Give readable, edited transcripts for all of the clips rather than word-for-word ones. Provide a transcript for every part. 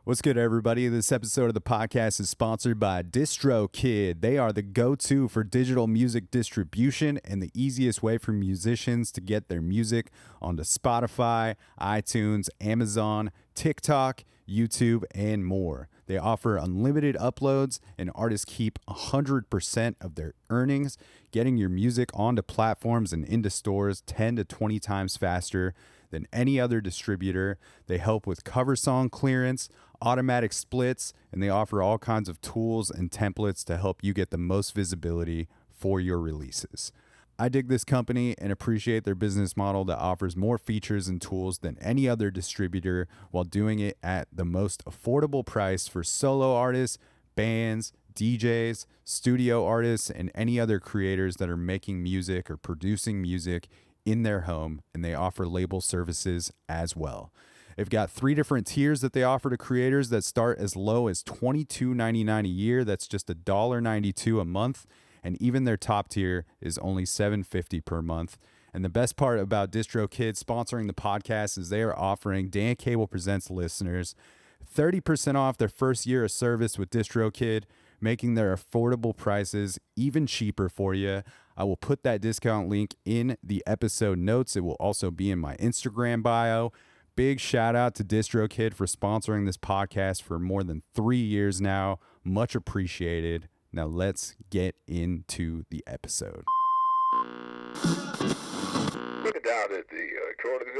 What's good, everybody? This episode of the podcast is sponsored by DistroKid. They are the go-to for digital music distribution and the easiest way for musicians to get their music onto Spotify, iTunes, Amazon, TikTok, YouTube, and more. They offer unlimited uploads, and artists keep 100% of their earnings, getting your music onto platforms and into stores 10 to 20 times faster than any other distributor. They help with cover song clearance, automatic splits, and they offer all kinds of tools and templates to help you get the most visibility for your releases. I dig this company and appreciate their business model that offers more features and tools than any other distributor while doing it at the most affordable price for solo artists, bands, DJs, studio artists, and any other creators that are making music or producing music in their home, and they offer label services as well. They've got 3 different tiers that they offer to creators that start as low as $22.99 a year. That's just $1.92 a month. And even their top tier is only $7.50 per month. And the best part about DistroKid sponsoring the podcast is they are offering Dan Cable Presents listeners 30% off their first year of service with DistroKid, making their affordable prices even cheaper for you. I will put that discount link in the episode notes. It will also be in my Instagram bio. Big shout out to DistroKid for sponsoring this podcast for more than 3 years now. Much appreciated. Now let's get into the episode. Looking down at the corner of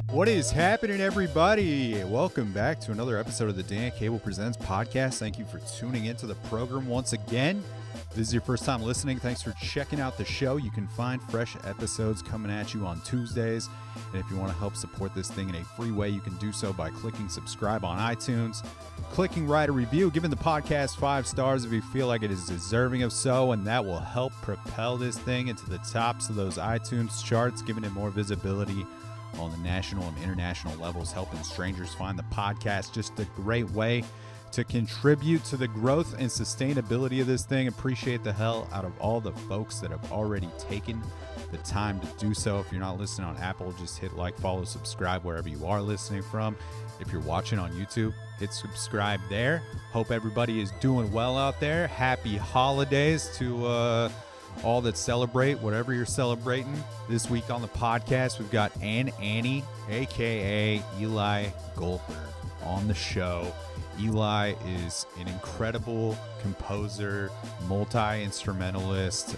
What is happening, everybody? Welcome back to another episode of the Dan Cable Presents podcast. Thank you for tuning into the program once again. If this is your first time listening, thanks for checking out the show. You can find fresh episodes coming at you on Tuesdays. And if you want to help support this thing in a free way, you can do so by clicking subscribe on iTunes, clicking write a review, giving the podcast 5 stars if you feel like it is deserving of so, and that will help propel this thing into the tops of those iTunes charts, giving it more visibility on the national and international levels, helping strangers find the podcast. Just a great way to contribute to the growth and sustainability of this thing. Appreciate the hell out of all the folks that have already taken the time to do so. If you're not listening on Apple, just hit like, follow, subscribe wherever you are listening from. If you're watching on YouTube, hit subscribe there. Hope everybody is doing well out there. Happy holidays to all that celebrate whatever you're celebrating. This week on the podcast, we've got Annie, aka Eli Goldberg, on the show. Eli is an incredible composer, multi-instrumentalist,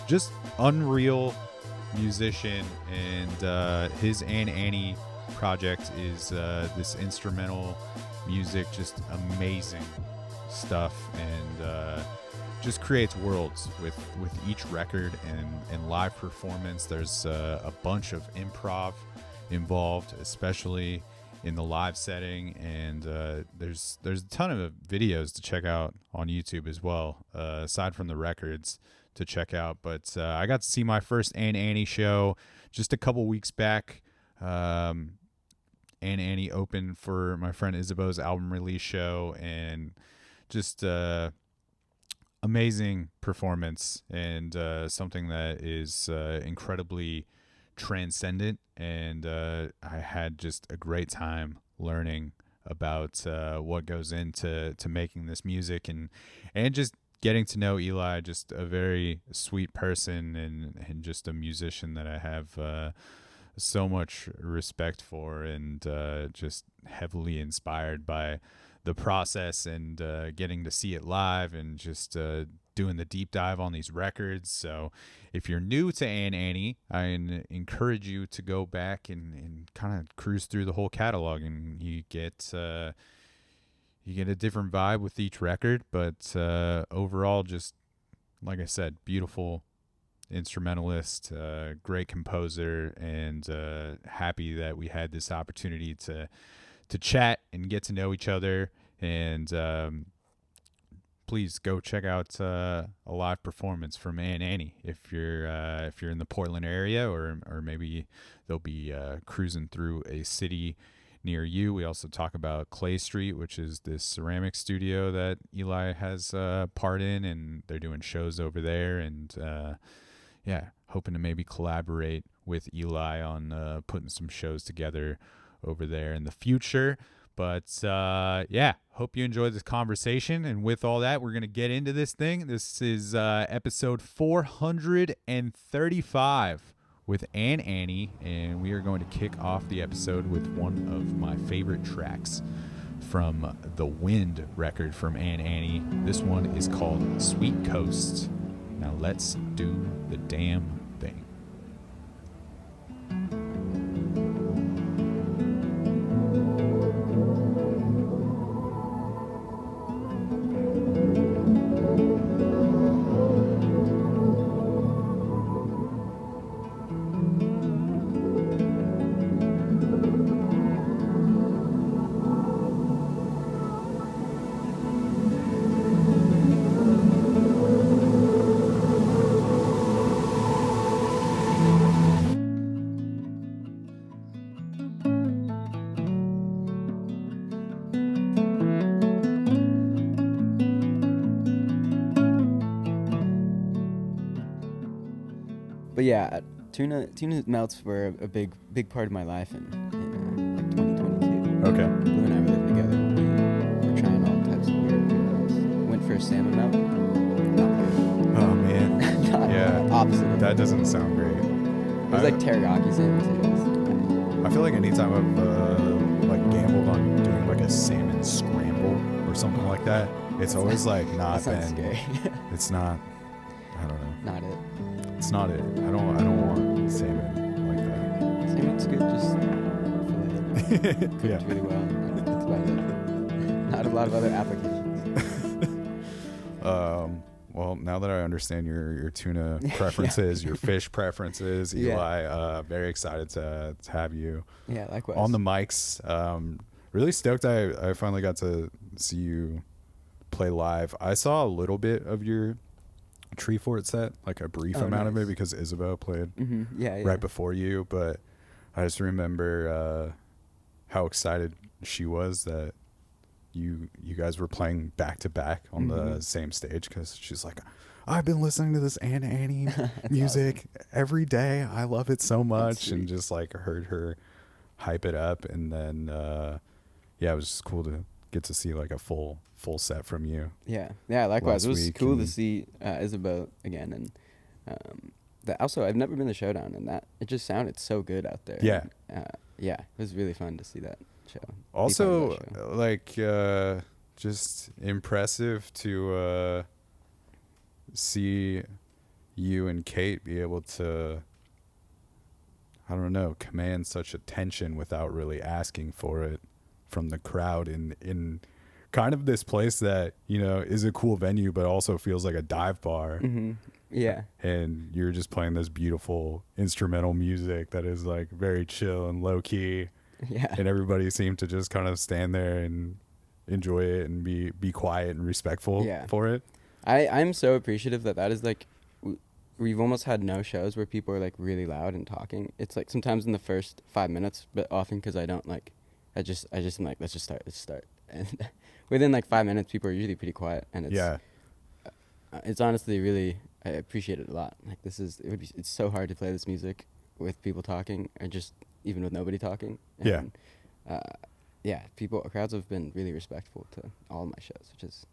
just unreal musician, and his Annie project is this instrumental music, just amazing stuff, and just creates worlds with each record and live performance. There's a bunch of improv involved, especially in the live setting, and there's a ton of videos to check out on YouTube as well, aside from the records to check out. But I got to see my first Annie show just a couple weeks back. Annie opened for my friend Isabeau's album release show, and just amazing performance, and something that is incredibly transcendent, and I had just a great time learning about what goes into making this music, and just getting to know Eli, just a very sweet person, and just a musician that I have so much respect for, and just heavily inspired by the process, and getting to see it live, and just doing the deep dive on these records. So if you're new to Annie, I encourage you to go back and kind of cruise through the whole catalog, and you get a different vibe with each record. But overall, just like I said, beautiful instrumentalist, great composer, and happy that we had this opportunity to chat and get to know each other, and please go check out a live performance from Aunt Annie if you're in the Portland area, or maybe they'll be cruising through a city near you. We also talk about Clay Street, which is this ceramic studio that Eli has part in, and they're doing shows over there. And hoping to maybe collaborate with Eli on putting some shows together over there in the future. But hope you enjoyed this conversation. And with all that, we're going to get into this thing. This is episode 435 with Aunt Annie, and we are going to kick off the episode with one of my favorite tracks from the Wind record from Aunt Annie. This one is called Sweet Coast. Now let's do the damn thing. But yeah, tuna melts were a big part of my life in like 2022. Okay. Blue and I were living together. We were trying all types of weird tunas. Went for a salmon melt. Not good. Oh man. Yeah. Opposite. Of that doesn't sound great. It was like teriyaki salmon too. I feel like anytime I've like gambled on doing like a salmon scramble or something like that, it's always like not that sounds been. scary. It's not. I don't know. Not it. It's not it. I don't want salmon like that. Salmon's good, just fillet. Cooked Yeah. really well. That's about it. Not a lot of other applications. Well, now that I understand your tuna preferences, your fish preferences, Eli, very excited to have you Yeah, likewise. on the mics. Really stoked I finally got to see you play live. I saw a little bit of your Tree Fort set, like a brief amount of it, because Isabel played right before you. But I just remember how excited she was that you guys were playing back to back on the same stage, because she's like, I've been listening to this Aunt Annie music every day. I love it so much, and just like heard her hype it up. And then it was just cool to get to see like a full set from you. Yeah, likewise. It was cool to see Isabel again, and also I've never been to Showdown, and that it just sounded so good out there. Yeah, and, it was really fun to see that show. Also, like just impressive to see you and Kate be able to, I don't know, command such attention without really asking for it from the crowd in kind of this place that, you know, is a cool venue but also feels like a dive bar. Yeah. And you're just playing this beautiful instrumental music that is like very chill and low key. Yeah. And everybody seemed to just kind of stand there and enjoy it and be quiet and respectful for it. I'm so appreciative that is like, we've almost had no shows where people are like really loud and talking. It's like sometimes in the first 5 minutes, but often because I don't like, I just am like, let's just start. And within like 5 minutes, people are usually pretty quiet. And it's honestly really, I appreciate it a lot. Like it's so hard to play this music with people talking, or just even with nobody talking. And, crowds have been really respectful to all of my shows, which is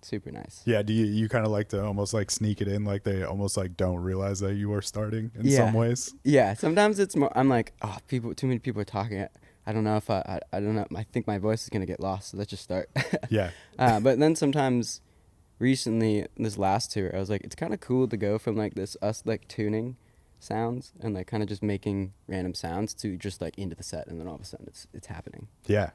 super nice. Yeah, do you kind of like to almost like sneak it in, like they almost like don't realize that you are starting in some ways? Yeah, sometimes it's more, I'm like, too many people are talking. I don't know if I don't know. I think my voice is going to get lost, so let's just start. Yeah. But then sometimes recently, this last tour, I was like, it's kind of cool to go from like us like tuning sounds and like kind of just making random sounds to just like into the set, and then all of a sudden it's happening. Yeah.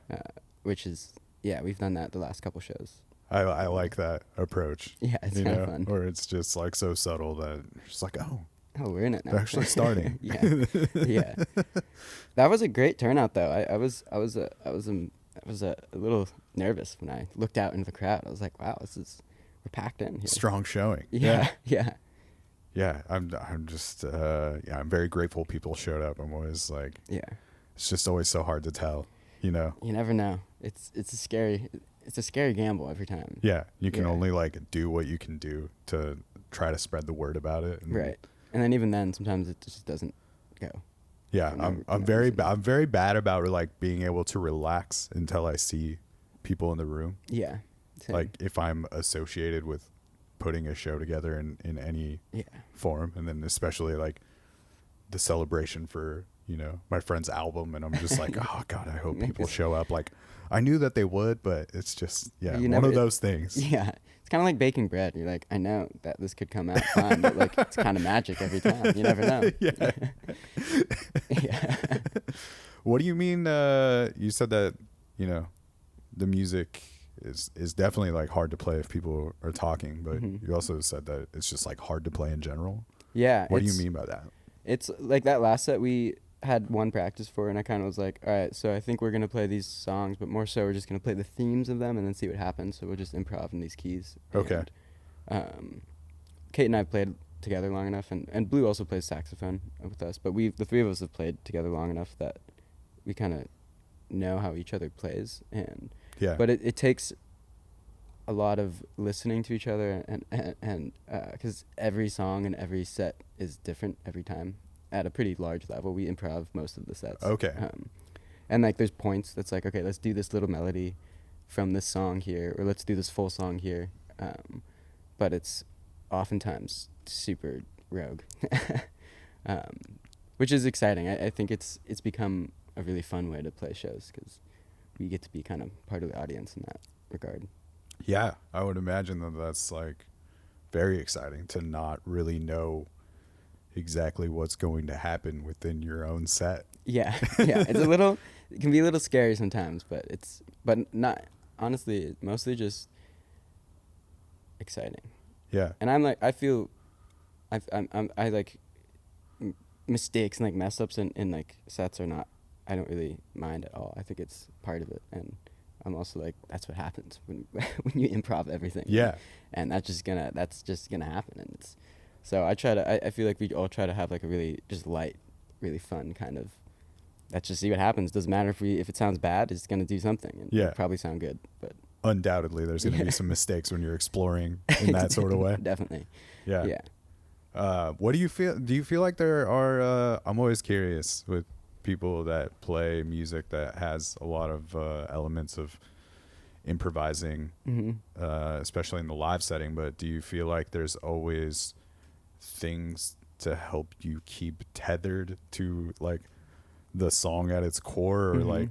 Which is, we've done that the last couple shows. I like that approach. Yeah, it's kind of fun. Or it's just like so subtle that it's just like, oh, we're in it now. They're actually starting. Yeah. That was a great turnout though. I was a little nervous when I looked out into the crowd. I was like, wow, packed in here. Strong showing. Yeah. Yeah, I'm just I'm very grateful people showed up. I'm always like, Yeah. it's just always so hard to tell, you know. You never know. It's a scary gamble every time. Yeah, you can Yeah. only like do what you can do to try to spread the word about it. And Right. And then even then, sometimes it just doesn't go. yeah, For no I'm very reason. I'm very bad about like being able to relax until I see people in the room. Yeah. Same. Like if I'm associated with putting a show together in any Yeah. form, and then especially like the celebration for, you know, my friend's album, and I'm just like, oh god, I hope people show up. Like I knew that they would, but it's just one never- of those things. Yeah. It's kind of like baking bread. You're like, I know that this could come out fine, but like it's kind of magic every time. You never know. Yeah. Yeah. What do you mean? You said that, you know, the music is definitely like hard to play if people are talking, but Mhm. you also said that it's just like hard to play in general. Yeah. What do you it's- mean by that? It's like that last set we had one practice for, and I kind of was like, all right, so I think we're going to play these songs, but more so we're just going to play the themes of them and then see what happens. So we'll just improv in these keys. Okay. And, Kate and I played together long enough, and Blue also plays saxophone with us, but the three of us have played together long enough that we kind of know how each other plays. And Yeah. but it takes a lot of listening to each other, and because every song and every set is different every time at a pretty large level. We improv most of the sets. Okay. And like there's points that's like, okay, let's do this little melody from this song here, or let's do this full song here. But it's oftentimes super rogue, which is exciting. I think it's become a really fun way to play shows because we get to be kind of part of the audience in that regard. Yeah, I would imagine that that's like very exciting to not really know exactly what's going to happen within your own set. Yeah, it can be a little scary sometimes, but not, honestly, mostly just exciting. Yeah. And I'm like, I feel, I like mistakes and like mess ups in like sets are not, I don't really mind at all. I think it's part of it, and I'm also like, that's what happens when when you improv everything. Yeah. And that's just gonna happen, and it's, so I feel like we all try to have like a really just light, really fun kind of, let's just see what happens. Doesn't matter if it sounds bad, it's gonna do something, and Yeah. it'll probably sound good, but Undoubtedly, there's going to be some mistakes when you're exploring in that sort of way. Definitely. Yeah. Yeah. What do you feel? Do you feel like there are? I'm always curious with people that play music that has a lot of elements of improvising, Mm-hmm. especially in the live setting. But do you feel like there's always things to help you keep tethered to like the song at its core, or Mhm. like,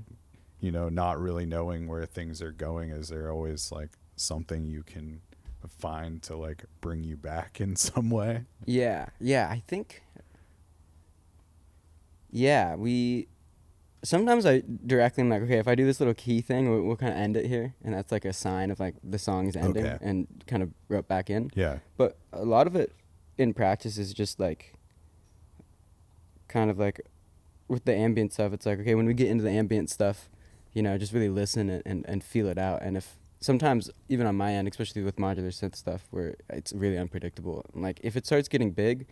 you know, not really knowing where things are going? Is there always like something you can find to like bring you back in some way? Yeah, I think. Yeah, sometimes I directly am like, okay, if I do this little key thing, we'll kind of end it here, and that's like a sign of like the song's ending, Okay. and kind of rope back in. Yeah. But a lot of it in practice is just like, kind of like, with the ambient stuff, it's like, okay, when we get into the ambient stuff, you know, just really listen and feel it out. And if sometimes, even on my end, especially with modular synth stuff, where it's really unpredictable, like if it starts getting big,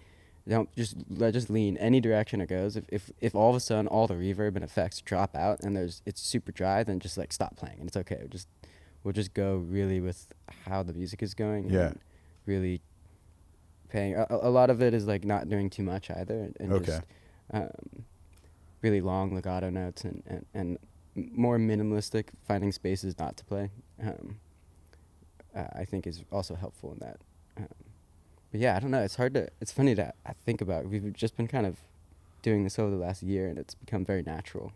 don't just lean any direction it goes. If all of a sudden all the reverb and effects drop out and it's super dry, then just like stop playing, and it's okay. We'll just go really with how the music is going. Yeah. And really paying. A lot of it is like not doing too much either, and Okay. just really long legato notes and more minimalistic, finding spaces not to play. I think is also helpful in that. But yeah, I don't know. It's funny to think about. We've just been kind of doing this over the last year, and it's become very natural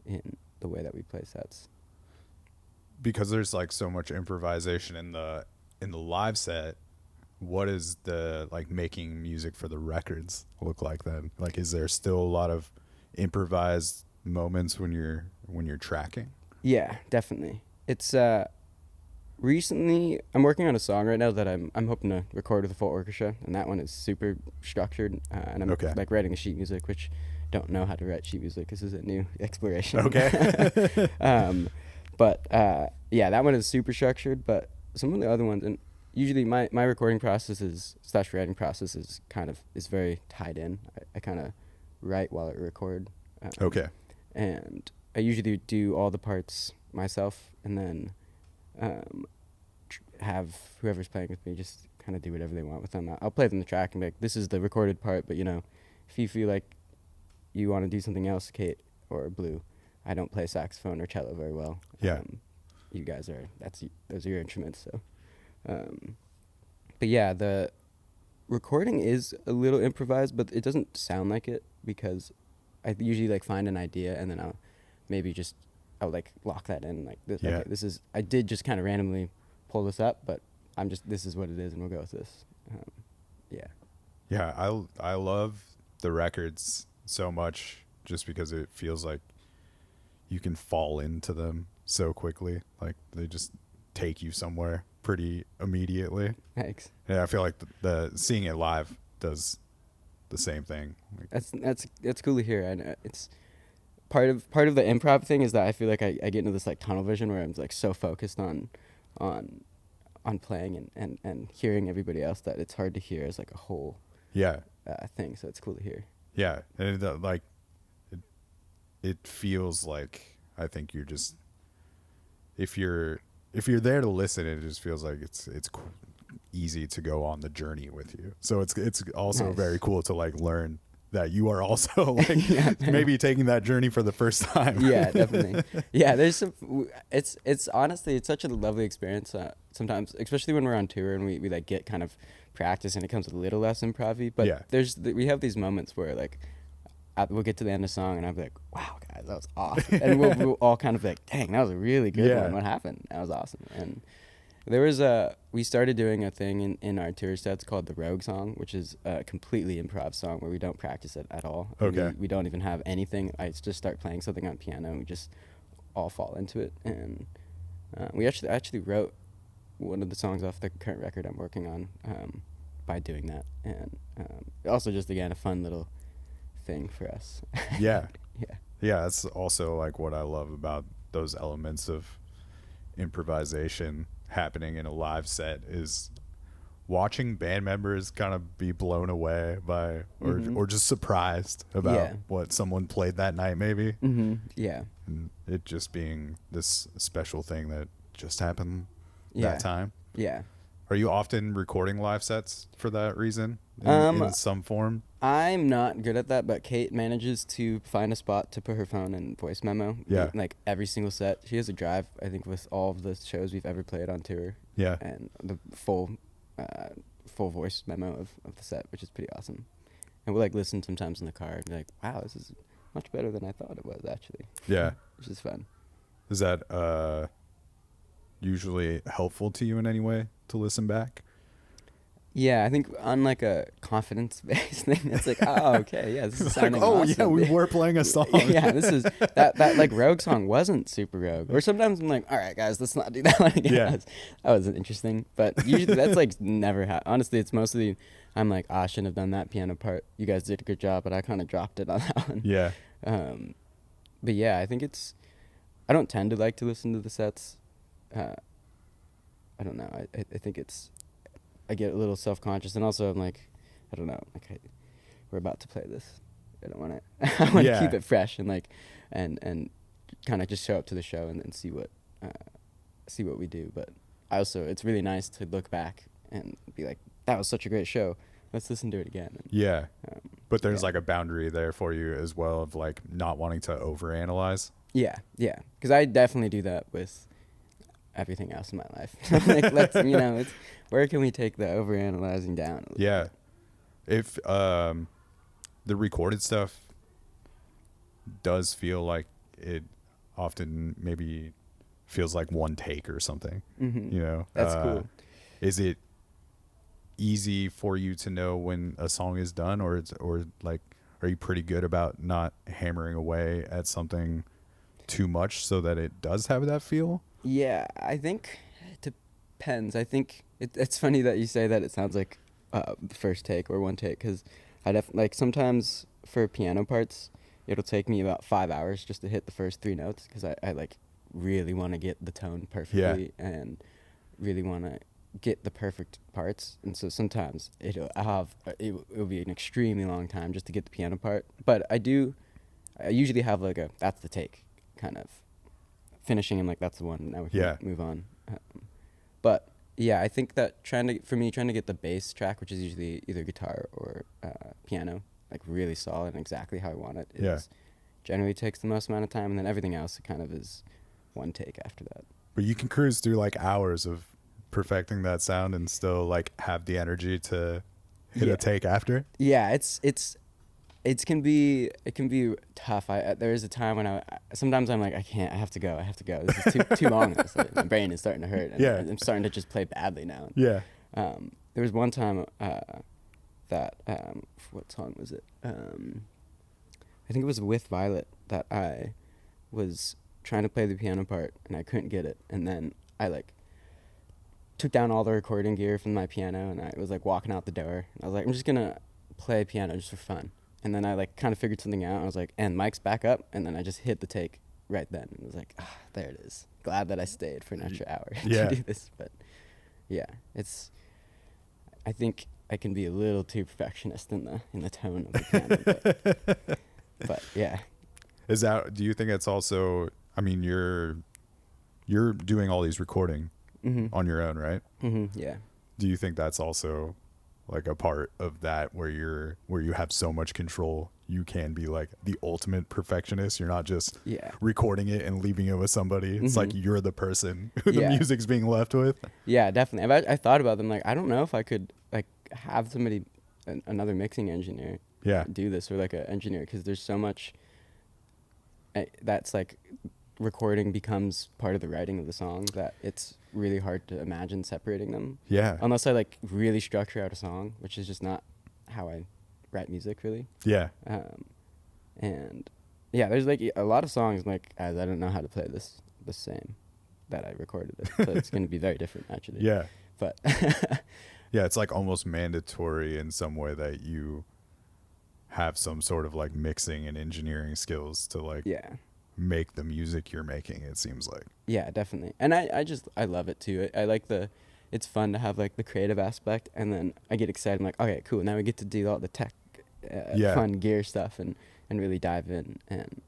in the way that we play sets. Because there's like so much improvisation in the live set. What is the like making music for the records look like then? Like, is there still a lot of improvised moments when you're tracking? Yeah, definitely. It's recently I'm working on a song right now that I'm hoping to record with a full orchestra, and that one is super structured, and I'm Okay. like writing the sheet music, which don't know how to write sheet music. This is a new exploration. Okay. But yeah, that one is super structured, but some of the other ones, and usually my recording process / writing process is very tied in. I kind of write while I record. Okay. And I usually do all the parts myself, and then have whoever's playing with me just kind of do whatever they want with them. I'll play them the track and be like, this is the recorded part, but if you feel like you want to do something else, Kate or Blue, I don't play saxophone or cello very well. Yeah. You guys those are your instruments. So, but yeah, the recording is a little improvised, but it doesn't sound like it because I usually like find an idea and then I'll like lock that in like this. Yeah. Okay, I did just kind of randomly pull this up, but this is what it is and we'll go with this. Yeah. Yeah, I love the records so much just because it feels like you can fall into them so quickly. Like they just take you somewhere pretty immediately. Thanks. Yeah, I feel like the seeing it live does the same thing. That's cool to hear. And it's part of the improv thing is that I feel like I get into this like tunnel vision where I'm like so focused on playing and hearing everybody else that it's hard to hear as like a whole thing. So it's cool to hear. Yeah, and it feels like I think you're just if you're there to listen, it just feels like it's easy to go on the journey with you. So it's also nice. Very cool to like learn that you are also like maybe taking that journey for the first time. Yeah, definitely. Yeah, there's it's honestly it's such a lovely experience sometimes, especially when we're on tour and we like get kind of practice and it comes a little less improv-y, but we have these moments where like we'll get to the end of the song and I'll be like, wow guys, that was awesome. And we'll all kind of be like, dang, that was a really good one. What happened? That was awesome. And there was we started doing a thing in our tour sets called the Rogue Song, which is a completely improv song where we don't practice it at all. Okay. We don't even have anything. I just start playing something on piano and we just all fall into it. And we actually wrote one of the songs off the current record I'm working on by doing that. And also just, again, a fun little thing for us. Yeah. Yeah. Yeah, that's also like what I love about those elements of improvisation happening in a live set is watching band members kind of be blown away by or just surprised about what someone played that night maybe. Yeah. And it just being this special thing that just happened that time. Yeah. Are you often recording live sets for that reason in some form? I'm not good at that, but Kate manages to find a spot to put her phone in voice memo. Yeah. Like every single set. She has a drive, I think, with all of the shows we've ever played on tour. Yeah. And the full voice memo of the set, which is pretty awesome. And we'll like listen sometimes in the car and be like, wow, this is much better than I thought it was actually. Yeah. Which is fun. Is that usually helpful to you in any way to listen back? Yeah, I think on like a confidence-based thing, it's like, oh, okay, yeah, this is sounding like, awesome. Yeah, we were playing a song. Yeah, this is that like Rogue song wasn't super Rogue. Or sometimes I'm like, all right, guys, let's not do that one again. Yeah. That was interesting, but usually that's like never happened. Honestly, it's mostly I'm like, I shouldn't have done that piano part. You guys did a good job, but I kind of dropped it on that one. Yeah. But yeah, I think I don't tend to like to listen to the sets. I don't know. I think I get a little self-conscious, and also I'm like, I don't know, like we're about to play this. I don't want to. I want to keep it fresh and like, and kind of just show up to the show and then see what we do. But it's really nice to look back and be like, that was such a great show. Let's listen to it again. Yeah. But there's like a boundary there for you as well of like not wanting to overanalyze. Yeah. Because I definitely do that with everything else in my life. Like, let's, where can we take the overanalyzing down? Yeah. If the recorded stuff does feel like it often maybe feels like one take or something, That's cool. Is it easy for you to know when a song is done, or like, are you pretty good about not hammering away at something too much so that it does have that feel? Yeah, I think it depends. I think it's funny that you say that it sounds like the first take or one take, because like sometimes for piano parts, it'll take me about 5 hours just to hit the first 3 notes, because I like really want to get the tone perfectly. And really want to get the perfect parts, and so sometimes it'll be an extremely long time just to get the piano part. But I usually have like a that's the take kind of finishing, and like that's the one. Now we can move on. But yeah, I think that trying to get the bass track, which is usually either guitar or piano, like really solid and exactly how I want it, generally takes the most amount of time, and then everything else kind of is one take after that. But you can cruise through like hours of perfecting that sound and still like have the energy to hit a take after. Yeah, it can be tough. There is a time when sometimes I'm like, I can't, I have to go. This is too long. My brain is starting to hurt. And I'm starting to just play badly now. Yeah. There was one time that what song was it? I think it was With Violet that I was trying to play the piano part and I couldn't get it, and then I like took down all the recording gear from my piano and I was like walking out the door and I was like, I'm just gonna play piano just for fun. And then I like kind of figured something out and I was like, and mic's back up, and then I just hit the take right then and it was like, there it is. Glad that I stayed for an extra hour to do this. But yeah, I think I can be a little too perfectionist in the tone of the piano. But yeah. Do you think it's also, I mean, you're doing all these recording on your own, right? Yeah. Do you think that's also like a part of that where you have so much control, you can be like the ultimate perfectionist? You're not just recording it and leaving it with somebody. It's like you're the person who the music's being left with. Yeah, definitely. I thought about them, like, I don't know if I could like have somebody, another mixing engineer do this, or like an engineer, because there's so much that's like recording becomes part of the writing of the song that it's really hard to imagine separating them. Yeah. Unless I like really structure out a song, which is just not how I write music really. Yeah. And yeah, there's like a lot of songs like I don't know how to play this the same that I recorded it. So it's going to be very different actually. Yeah. But yeah, it's like almost mandatory in some way that you have some sort of like mixing and engineering skills to like make the music you're making, it seems like. Yeah, definitely. And I love it too. I like it's fun to have like the creative aspect, and then I get excited. I'm like, okay, cool. Now we get to do all the tech, fun gear stuff and really dive in. And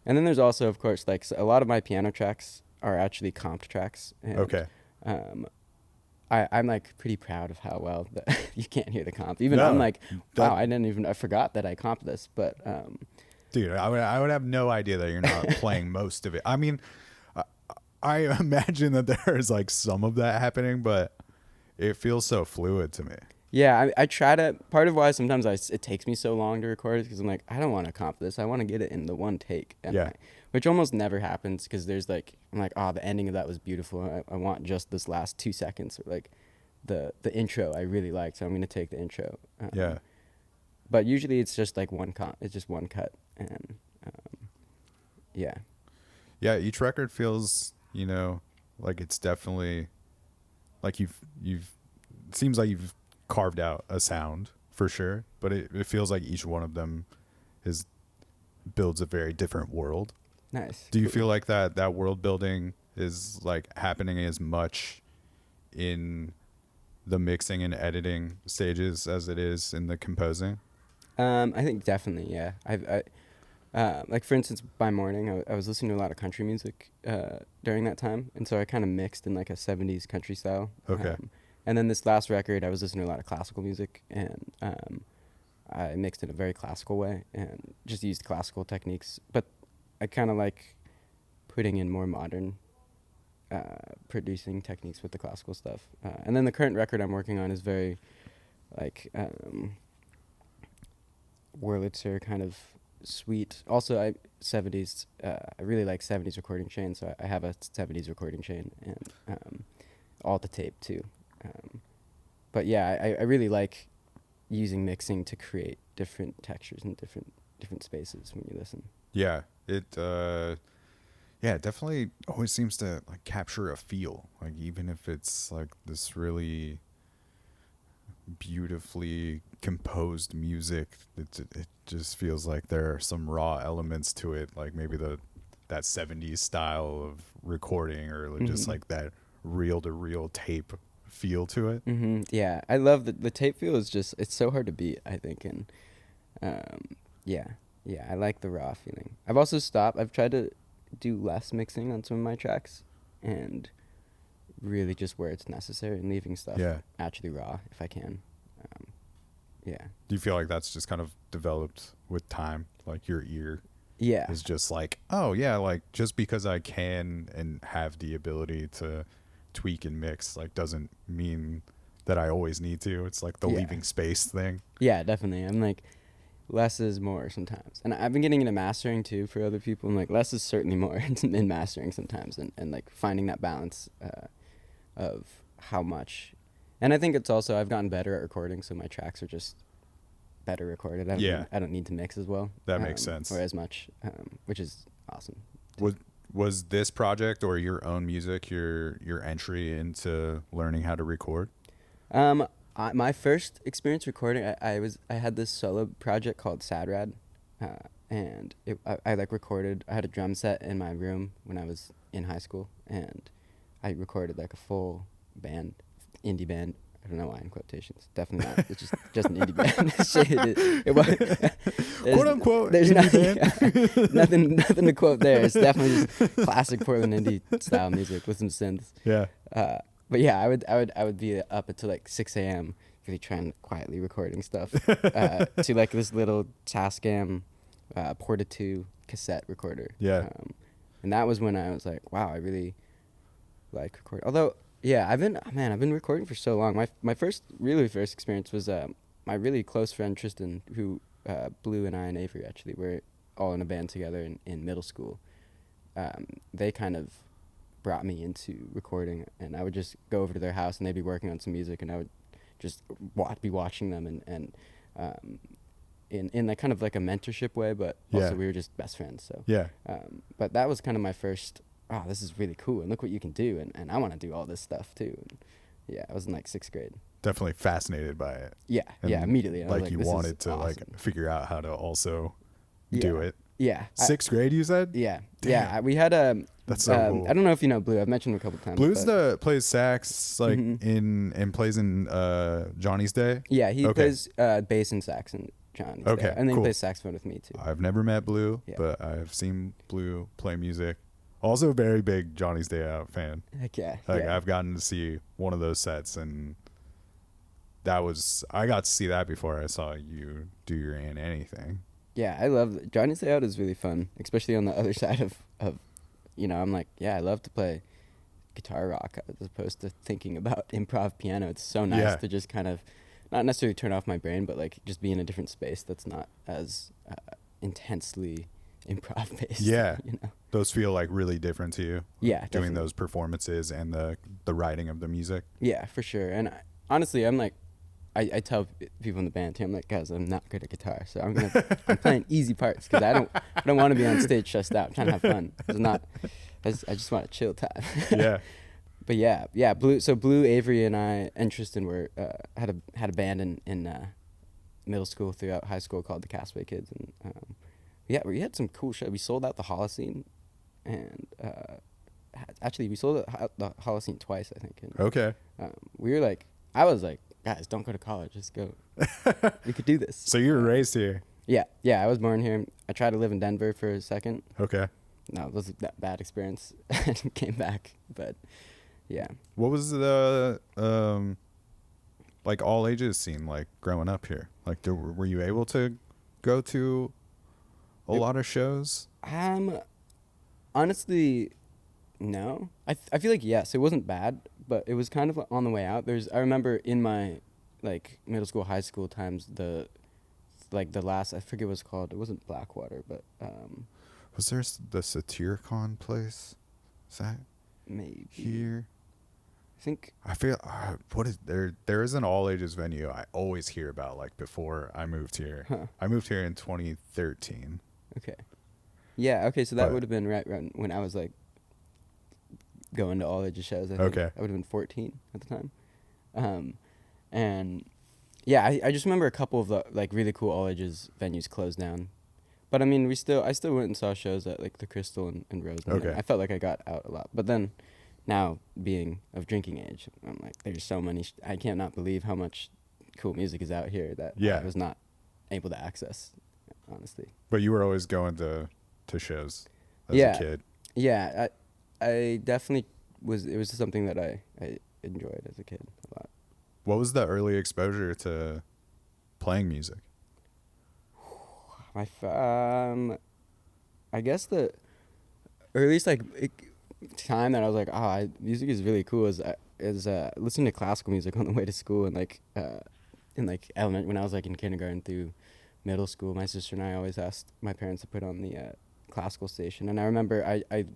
then there's also, of course, like a lot of my piano tracks are actually comped tracks. And, I'm like pretty proud of how well you can't hear the comp. Even I'm like, wow, I forgot that I comped this. But dude, I would have no idea that you're not playing most of it. I mean, I imagine that there's like some of that happening, but it feels so fluid to me. Yeah, I try to. Part of why sometimes it takes me so long to record is because I'm like, I don't want to comp this. I want to get it in the one take. And which almost never happens because there's like, I'm like, the ending of that was beautiful. I want just this last 2 seconds, or like the intro I really like, so I'm gonna take the intro. But usually it's just like it's just one cut, and yeah. Each record feels, like it's definitely like it seems like you've carved out a sound for sure, but it feels like each one of them builds a very different world. Nice. Do you feel like that world building is like happening as much in the mixing and editing stages as it is in the composing? I think definitely, yeah. I like for instance, by morning, I was listening to a lot of country music during that time, and so I kind of mixed in like a 70s country style. Okay. And then this last record, I was listening to a lot of classical music, and I mixed in a very classical way and just used classical techniques. But I kind of like putting in more modern producing techniques with the classical stuff. And then the current record I'm working on is very like Wurlitzer kind of sweet. Also, 70s. I really like 70s recording chain, so I have a 70s recording chain and all the tape too. But yeah, I really like using mixing to create different textures and different spaces when you listen. Yeah, it definitely always seems to like capture a feel. Like even if it's like this really beautifully composed music, it just feels like there are some raw elements to it, like maybe that 70s style of recording, or just like that reel-to-reel tape feel to it. Yeah, I love the tape feel is just, it's so hard to beat, I think. And yeah, I like the raw feeling. I've tried to do less mixing on some of my tracks and really just where it's necessary and leaving stuff actually raw if I can. Yeah. Do you feel like that's just kind of developed with time? Like your ear Yeah. is just like, oh yeah, like just because I can and have the ability to tweak and mix, like doesn't mean that I always need to. It's like the leaving space thing. Yeah, definitely. I'm like, less is more sometimes. And I've been getting into mastering too for other people. And like, less is certainly more in mastering sometimes. And like finding that balance of how much. And I think it's also, I've gotten better at recording. So my tracks are just better recorded. I don't need to mix as well. That makes sense. Or as much, which is awesome. Was this project or your own music your entry into learning how to record? My first experience recording, I had this solo project called Sad Rad, and I like recorded. I had a drum set in my room when I was in high school, and I recorded like a full band, indie band. I don't know why in quotations. Definitely not. It's just an indie band. it was quote unquote. There's indie nothing nothing to quote there. It's definitely just classic Portland indie style music with some synths. Yeah. But yeah, I would be up until like 6 a.m. really trying quietly recording stuff to like this little Tascam Porta 2 cassette recorder. Yeah. And that was when I was like, wow, I really like recording. Although, yeah, I've been recording for so long. My first experience was my really close friend Tristan, who Blue and I and Avery actually were all in a band together in middle school. They kind of brought me into recording, and I would just go over to their house and they'd be working on some music, and I would just be watching them and in like kind of like a mentorship way, but also we were just best friends. So but that was kind of my first, oh, this is really cool, and look what you can do, and I want to do all this stuff too. And yeah, I was in like 6th grade. Definitely fascinated by it. Yeah, immediately. Like you wanted to awesome. Like figure out how to also do it. Yeah. 6th grade, you said? Yeah. Damn. Yeah. We had a. That's so cool. I don't know if you know Blue. I've mentioned him a couple times. Blue's plays sax like and plays in Johnny's Day. Yeah, he plays bass and sax in Johnny's Day. And then he plays saxophone with me too. I've never met Blue, but I've seen Blue play music. Also a very big Johnny's Day Out fan. Heck yeah. Like I've gotten to see one of those sets, and I got to see that before I saw you do your Ain't Anything. Yeah, I love Johnny's Day Out is really fun, especially on the other side of I'm like, yeah, I love to play guitar rock as opposed to thinking about improv piano. It's so nice to just kind of not necessarily turn off my brain, but like just be in a different space that's not as intensely improv based. Yeah. Those feel like really different to you. Yeah, doing definitely. those performances and the writing of the music. Yeah, for sure. And honestly, I'm like, I tell people in the band too, I'm like, guys, I'm not good at guitar, so I'm playing easy parts because I don't want to be on stage stressed out. I'm trying to have fun. I just want a chill time. Yeah. But yeah, Blue, Avery, and I and Tristan were had a band in middle school throughout high school called the Castaway Kids, and we had some cool shows. We sold out the Holocene, and actually we sold out the Holocene twice, I think. And, okay. We were like, I was like, guys, don't go to college, just go. We could do this. So you were raised here? Yeah, I was born here. I tried to live in Denver for a second. Okay. No, it was a bad experience. And came back, but yeah. What was the like all ages scene like growing up here? Like, were you able to go to a lot of shows? Honestly, no. I feel like yes. It wasn't bad, but it was kind of on the way out. I remember in my like middle school, high school times, the last, I forget what it's called. It wasn't Blackwater, but was there the Satyricon place? Is that maybe here? I think I feel what is there? There is an all ages venue I always hear about. Like before I moved here, I moved here in 2013. Okay. Yeah. Okay. So that would have been right when I was like going to all ages shows. I think. Okay. I would have been 14 at the time. And yeah, I just remember a couple of the like really cool all ages venues closed down. But I mean, I still went and saw shows at like the Crystal and Rose. Okay. I felt like I got out a lot. But then now being of drinking age, I'm like, there's so many. I can't not believe how much cool music is out here that Yeah. I was not able to access, honestly. But you were always going to shows as Yeah. a kid. Yeah, I definitely was. It was something that I enjoyed as a kid a lot. What was the early exposure to playing music? I guess the earliest time that I was like, music is really cool is listening to classical music on the way to school, and in element when I was like in kindergarten through middle school. My sister and I always asked my parents to put on the classical station, and I remember I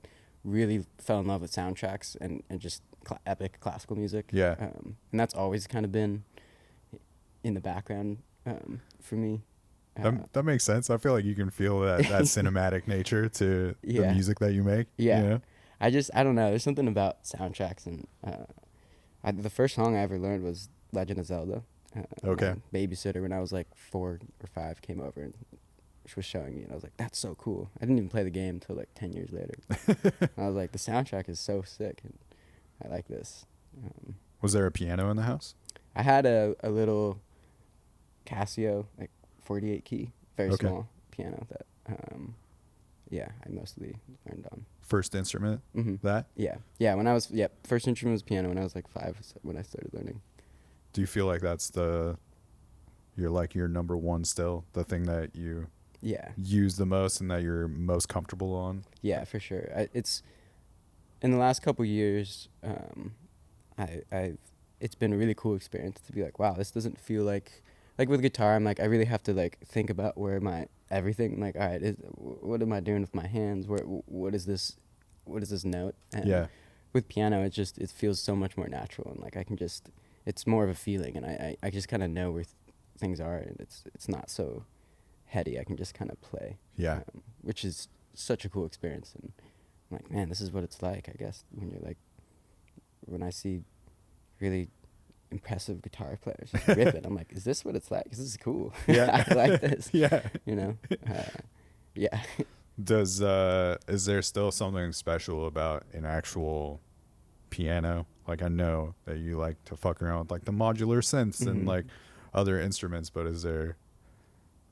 really fell in love with soundtracks and just epic classical music. Yeah. And that's always kind of been in the background for me. That makes sense. I feel like you can feel that cinematic nature to the music that you make. Yeah. You know? I don't know. There's something about soundtracks, and the first song I ever learned was Legend of Zelda. Okay. My babysitter, when I was like 4 or 5, came over and she was showing me, and I was like, that's so cool. I didn't even play the game until like 10 years later. I was like, the soundtrack is so sick, and I like this. Was there a piano in the house? I had a little Casio, like 48 key, very Okay. small piano that, I mostly learned on. First instrument? Mm-hmm. That? Yeah. First instrument was piano when I was like 5 when I started learning. Do you feel like that's your number one still? The thing that you use the most and that you're most comfortable on? Yeah, for sure. It's in the last couple years, it's been a really cool experience to be like, wow, this doesn't feel like with guitar, I'm like, I really have to like think about where my everything, like, all right, what am I doing with my hands? What is this note? And with piano, it feels so much more natural, and like I can just, it's more of a feeling, and I just kind of know where things are, and it's not so heady. I can just kind of play. Yeah. Which is such a cool experience, and I'm like, man, this is what it's like, I guess, when I see really impressive guitar players just rip it. I'm like, is this what it's like? This is cool. Yeah. I like this. Yeah. Yeah. Is there still something special about an actual piano? Like, I know that you like to fuck around with like the modular synths Mm-hmm. and like other instruments, but is there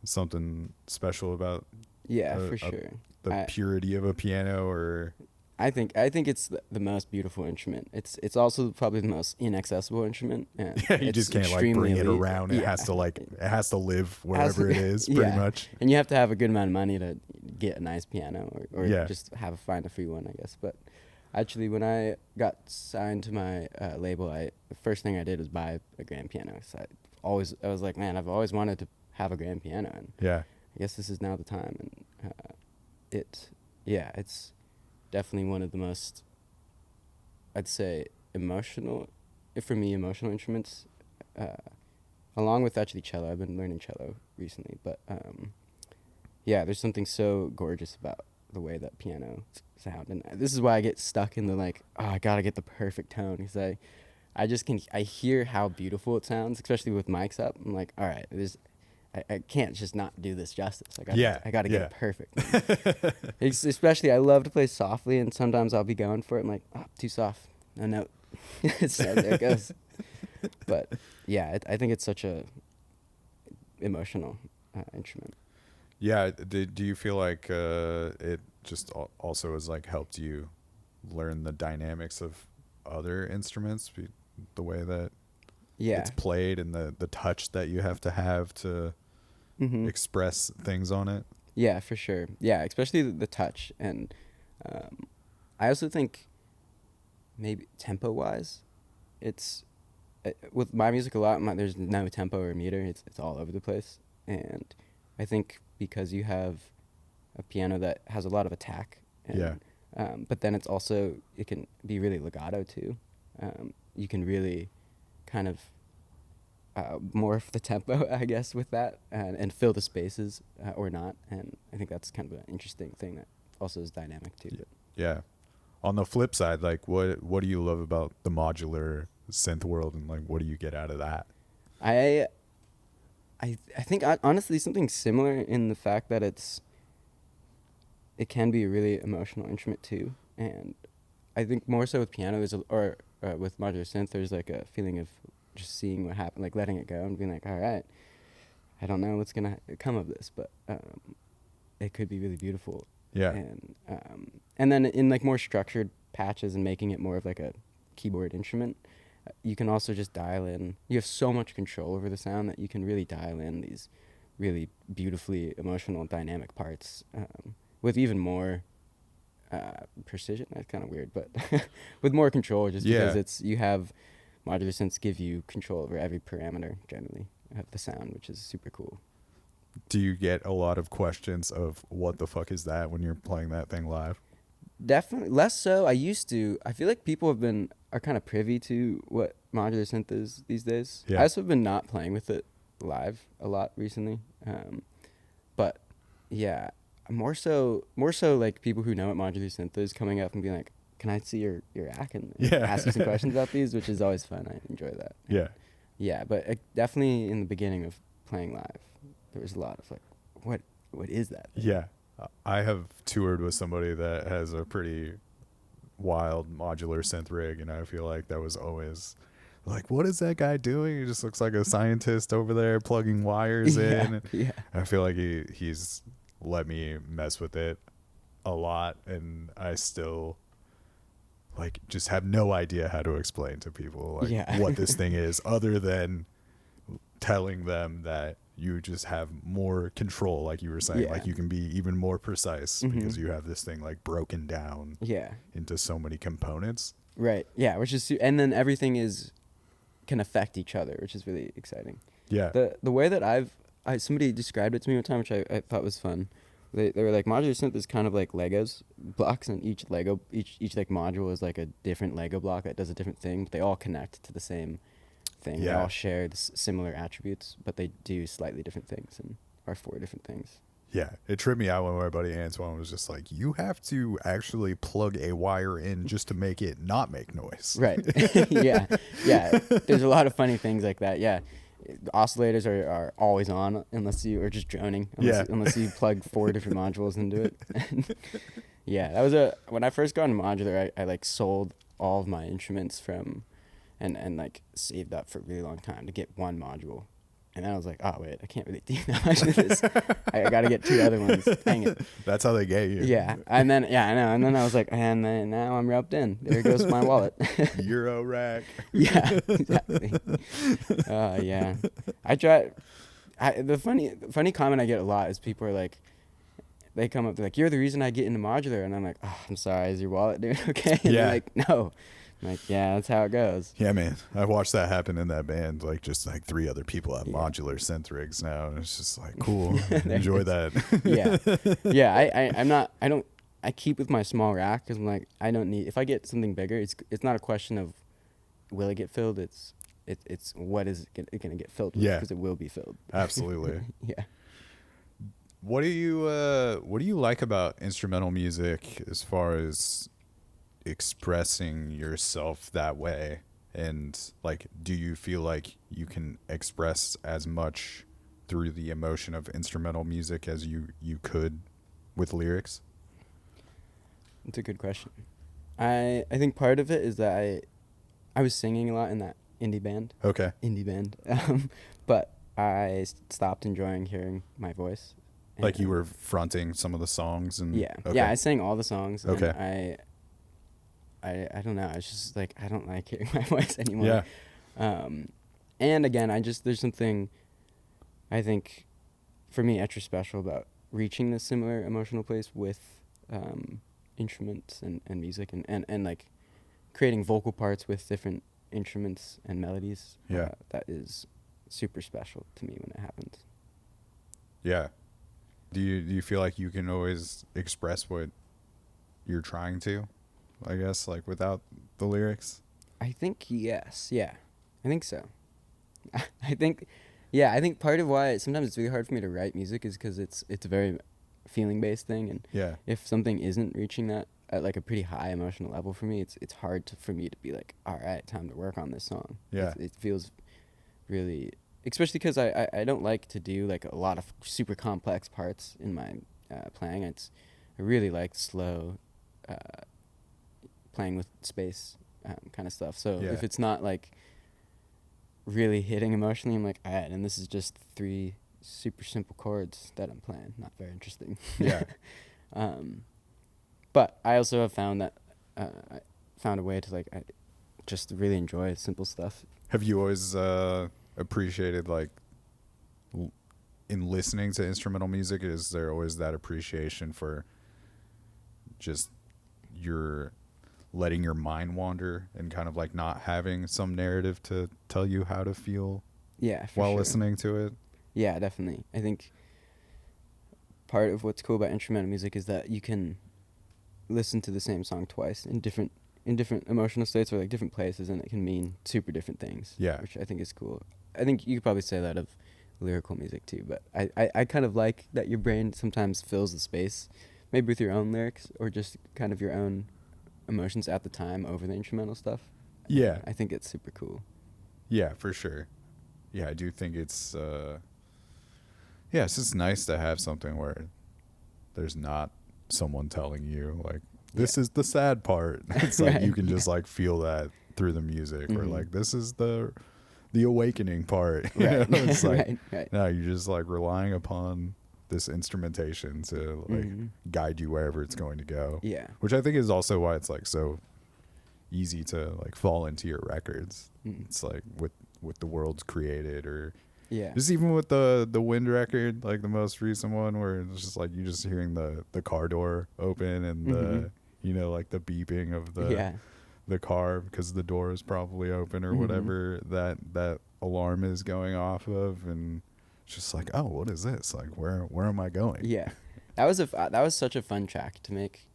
something special about For sure. the purity of a piano? Or I think it's the most beautiful instrument. It's also probably the most inaccessible instrument. And you just can't like bring it around. It has to live wherever it is, pretty much. And you have to have a good amount of money to get a nice piano, or just find a free one, I guess. But actually, when I got signed to my label, the first thing I did was buy a grand piano. So I was like, man, I've always wanted to have a grand piano, and I guess this is now the time. And it's definitely one of the most, I'd say, emotional instruments, along with actually cello. I've been learning cello recently, but there's something so gorgeous about the way that piano sound, and this is why I get stuck in the like, I gotta get the perfect tone, because I hear how beautiful it sounds, especially with mics up. I'm like, all right, I can't just not do this justice. I gotta get it perfect. Especially, I love to play softly, and sometimes I'll be going for it. I'm like, too soft, no note. So there it goes. But yeah, I think it's such a emotional instrument. Yeah. Do you feel like it just also has like helped you learn the dynamics of other instruments, the way that it's played, and the touch that you have to express things on it? Yeah, for sure. Yeah, especially the touch. And I also think maybe tempo-wise, it's with my music a lot, there's no tempo or meter. It's all over the place. And I think because you have a piano that has a lot of attack, and, but then it can be really legato too. You can really kind of morph the tempo, I guess, with that, and fill the spaces or not. And I think that's kind of an interesting thing that also is dynamic too. But. Yeah. On the flip side, like what do you love about the modular synth world, and like what do you get out of that? I think honestly something similar in the fact that it can be a really emotional instrument too, and I think more so with piano or with modular synth, there's like a feeling of just seeing what happened, like letting it go and being like, all right, I don't know what's gonna come of this, but it could be really beautiful. Yeah. And then in like more structured patches and making it more of like a keyboard instrument, you can also just dial in. You have so much control over the sound that you can really dial in these really beautifully emotional, dynamic parts with even more precision. That's kind of weird, but with more control, just because you have modular synths give you control over every parameter generally of the sound, which is super cool. Do you get a lot of questions of what the fuck is that when you're playing that thing live? Definitely less so. I used to. I feel like people are kind of privy to what modular synth is these days. Yeah. I also have been not playing with it live a lot recently. But yeah, more so like people who know what modular synth is coming up and being like, "Can I see your rack and ask you some questions about these?" Which is always fun. I enjoy that. Yeah. Yeah, but definitely in the beginning of playing live, there was a lot of like, what is that thing? Yeah. I have toured with somebody that has a pretty wild modular synth rig, and I feel like that was always like, what is that guy doing? He just looks like a scientist over there plugging wires in. Yeah. I feel like he's let me mess with it a lot, and I still like just have no idea how to explain to people like what this thing is, other than telling them that you just have more control, like you were saying, like you can be even more precise because you have this thing like broken down into so many components. Right. Yeah. Which is, and then everything can affect each other, which is really exciting. Yeah. The way that somebody described it to me one time, which I thought was fun. They were like, modular synth is kind of like Legos blocks, and each like module is like a different Lego block that does a different thing, but they all connect to the same thing. They all share similar attributes, but they do slightly different things and are for different things. Yeah, it tripped me out when my buddy Antoine was just like, you have to actually plug a wire in just to make it not make noise. Right. Yeah. There's a lot of funny things like that. Yeah. The oscillators are always on unless you are just droning. Unless you plug 4 different modules into it. Yeah, that was when I first got into modular, I like sold all of my instruments and like saved up for a really long time to get one module. And then I was like, oh wait, I can't really do that much of this. I got to get 2 other ones. Dang it. That's how they get you. Yeah. And then, I know. And then I was like, and then now I'm roped in. There goes my wallet. Euro rack. Yeah, exactly. Yeah. I try. The funny comment I get a lot is people are like, they come up, they're like, you're the reason I get into modular. And I'm like, oh, I'm sorry. Is your wallet doing okay? And they're like, no. I'm like, yeah, that's how it goes. Yeah, man. I've watched that happen in that band. Like, just like 3 other people have modular synth rigs now. And it's just like, cool. Enjoy that. Yeah. I keep with my small rack because I'm like, I don't need, if I get something bigger, it's not a question of will it get filled? It's what is it going to get filled with? Because it will be filled. Absolutely. Yeah. What do you like about instrumental music as far as expressing yourself that way? And like, do you feel like you can express as much through the emotion of instrumental music as you could with lyrics? That's a good question. I think part of it is that I was singing a lot in that indie band. Okay. But I stopped enjoying hearing my voice. Like you were fronting some of the songs and yeah. Yeah, I sang all the songs. Okay. And I don't know. It's just like I don't like hearing my voice anymore. Yeah. And again, there's something I think for me extra special about reaching this similar emotional place with instruments and music and like creating vocal parts with different instruments and melodies. Yeah. That is super special to me when it happens. Yeah. Do you feel like you can always express what you're trying to, I guess, like without the lyrics? I think yes. Yeah. I think so. I think part of why sometimes it's really hard for me to write music is because it's a very feeling based thing, and if something isn't reaching that at like a pretty high emotional level for me, it's hard for me to be like, all right, time to work on this song. Yeah. It feels really, especially because I don't like to do like a lot of super complex parts in my playing. I really like slow playing with space kind of stuff. So Yeah. if it's not like really hitting emotionally, I'm like, all right, and this is just 3 super simple chords that I'm playing. Not very interesting. Yeah. But I also have found that I found a way to like just really enjoy simple stuff. Have you always appreciated like in listening to instrumental music? Is there always that appreciation for just your letting your mind wander and kind of like not having some narrative to tell you how to feel Yeah, for while sure. listening to it? Yeah, definitely. I think part of what's cool about instrumental music is that you can listen to the same song twice in different emotional states or like different places, and it can mean super different things. Yeah. Which I think is cool. I think you could probably say that of lyrical music too, but I kind of like that your brain sometimes fills the space, maybe with your own lyrics or just kind of your own emotions at the time over the instrumental stuff. Yeah. I think it's super cool. Yeah, for sure. Yeah, I do think it's it's just nice to have something where there's not someone telling you like this is the sad part. It's like you can just like feel that through the music, or like this is the awakening part. You know? It's like no, you're just like relying upon this instrumentation to like guide you wherever it's going to go. Yeah. Which I think is also why it's like so easy to like fall into your records. It's like with the world's created, or just even with the wind record, like the most recent one, where it's just like you just hearing the car door open and the like the beeping of the car because the door is probably open or whatever that alarm is going off of, and it's just like, oh, what is this? Like where am I going? Yeah. That was such a fun track to make.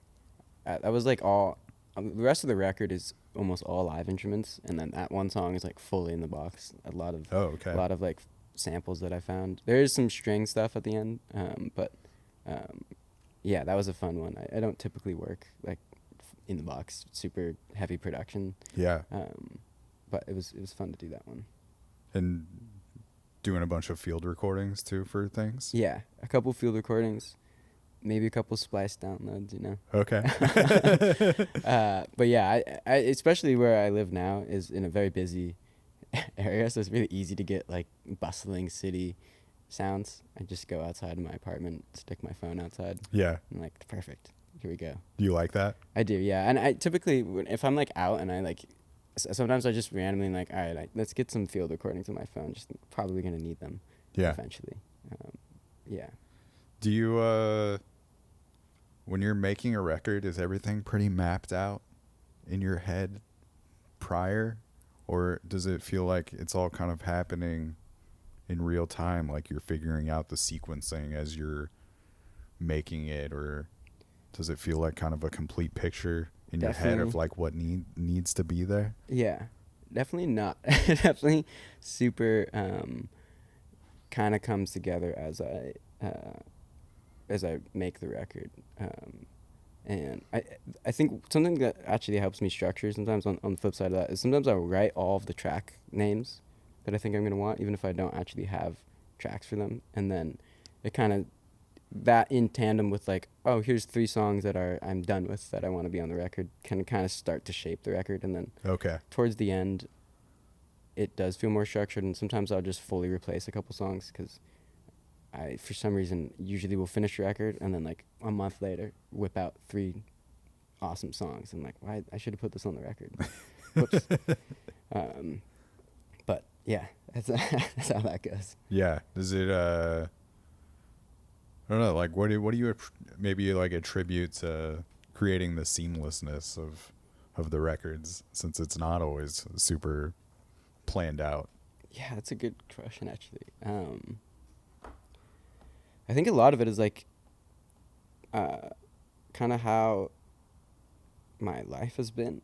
That was like all the rest of the record is almost all live instruments, and then that one song is like fully in the box. A lot of like samples that I found. There is some string stuff at the end, but yeah, that was a fun one. I don't typically work like in the box, super heavy production. Yeah. But it was fun to do that one. And doing a bunch of field recordings too for things. Yeah, a couple field recordings, maybe a couple splice downloads, you know. Okay. But yeah, I especially where I live now is in a very busy area, so it's really easy to get like bustling city sounds. I just go outside of my apartment, stick my phone outside. Yeah. I'm like, perfect. Here we go. Do you like that? I do, yeah. And I typically, if I'm like out and I like, sometimes I just randomly like, all right, let's get some field recordings on my phone. Just probably gonna need them. Yeah. Eventually. Yeah. Do you when you're making a record, is everything pretty mapped out in your head prior, or does it feel like it's all kind of happening in real time, like you're figuring out the sequencing as you're making it, or does it feel like kind of a complete picture in your head of like what needs to be there? Yeah, definitely not. Definitely super kind of comes together as I make the record. And I think something that actually helps me structure sometimes on the flip side of that is sometimes I'll write all of the track names that I think I'm going to want, even if I don't actually have tracks for them. And then it kind of, that in tandem with like, oh, here's 3 songs that I'm done with that I want to be on the record, can kind of start to shape the record. And then towards the end, it does feel more structured. And sometimes I'll just fully replace a couple songs because I, for some reason, usually will finish the record and then like a month later whip out 3 awesome songs. I'm like, why? I should have put this on the record. Whoops. But yeah, that's how that goes. Yeah. Does it I don't know, like what do you maybe like attribute to creating the seamlessness of the records, since it's not always super planned out? Yeah, that's a good question actually. I think a lot of it is like kind of how my life has been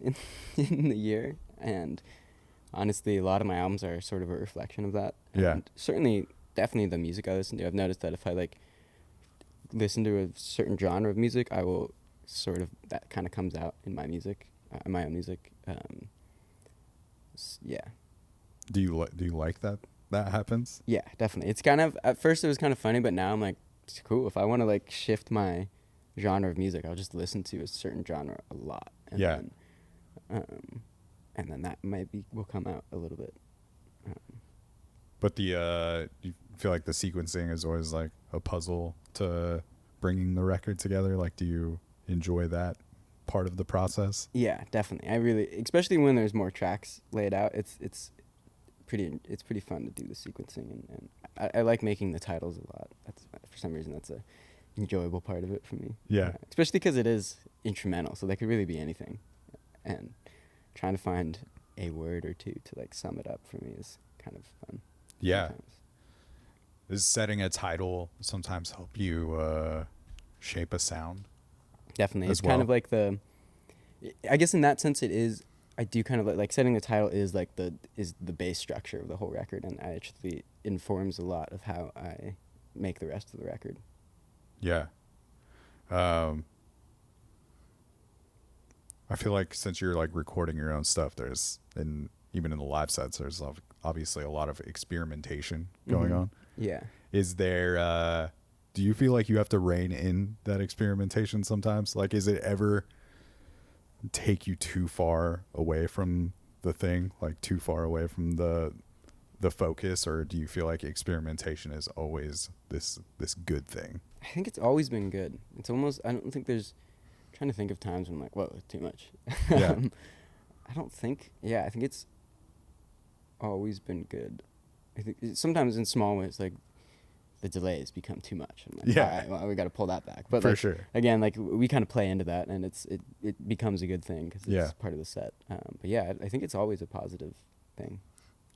in the year, and honestly a lot of my albums are sort of a reflection of that. Yeah. And certainly definitely the music I listen to, I've noticed that if I like listen to a certain genre of music, I will sort of, that kind of comes out in my music, my own music. Yeah. Do you like that happens? Yeah, definitely. It's kind of, at first it was kind of funny, but now I'm like, it's cool. If I want to like shift my genre of music, I'll just listen to a certain genre a lot. And yeah. then And then that will come out a little bit. But you feel like the sequencing is always like a puzzle to bringing the record together. Like, do you enjoy that part of the process? Yeah, definitely. I really, especially when there's more tracks laid out, it's pretty fun to do the sequencing, and I like making the titles a lot. For some reason that's a enjoyable part of it for me. Yeah. Especially because it is instrumental, so they could really be anything, and trying to find a word or two to like sum it up for me is kind of fun. Yeah. Sometimes. Does setting a title sometimes help you shape a sound? Definitely. As It's kind well? of like I guess in that sense it is, I do kind of like setting the title is like the base structure of the whole record, and actually informs a lot of how I make the rest of the record. Yeah. I feel like since you're like recording your own stuff, even in the live sets, there's obviously a lot of experimentation going on. Yeah. Is there, do you feel like you have to rein in that experimentation sometimes? Like, is it ever take you too far away from the thing, like too far away from the focus, or do you feel like experimentation is always this good thing? I think it's always been good. It's almost, I don't think there's, I'm trying to think of times when I'm like, whoa, it's too much. Yeah. I don't think, I think it's always been good. I think sometimes in small ways, like the delays become too much. I'm like, Yeah. all right, well, we got to pull that back. But For like, sure. again, like we kind of play into that, and it becomes a good thing because it's Yeah. part of the set. But yeah, I think it's always a positive thing.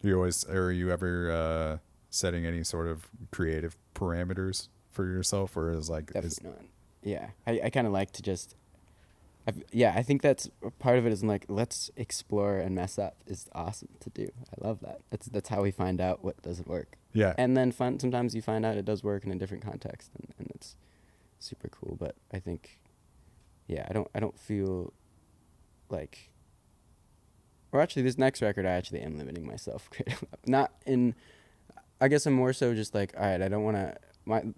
Are you ever setting any sort of creative parameters for yourself, or is like, Definitely not. Yeah, I kind of like to just, I think that's part of it is like, let's explore and mess up is awesome to do. I love that. That's how we find out what doesn't work. yeah. And then sometimes you find out it does work in a different context, and it's super cool. But I think, I don't feel like, or actually this next record, I actually am limiting myself. Not in, I guess I'm more so just like, all right, I don't want to,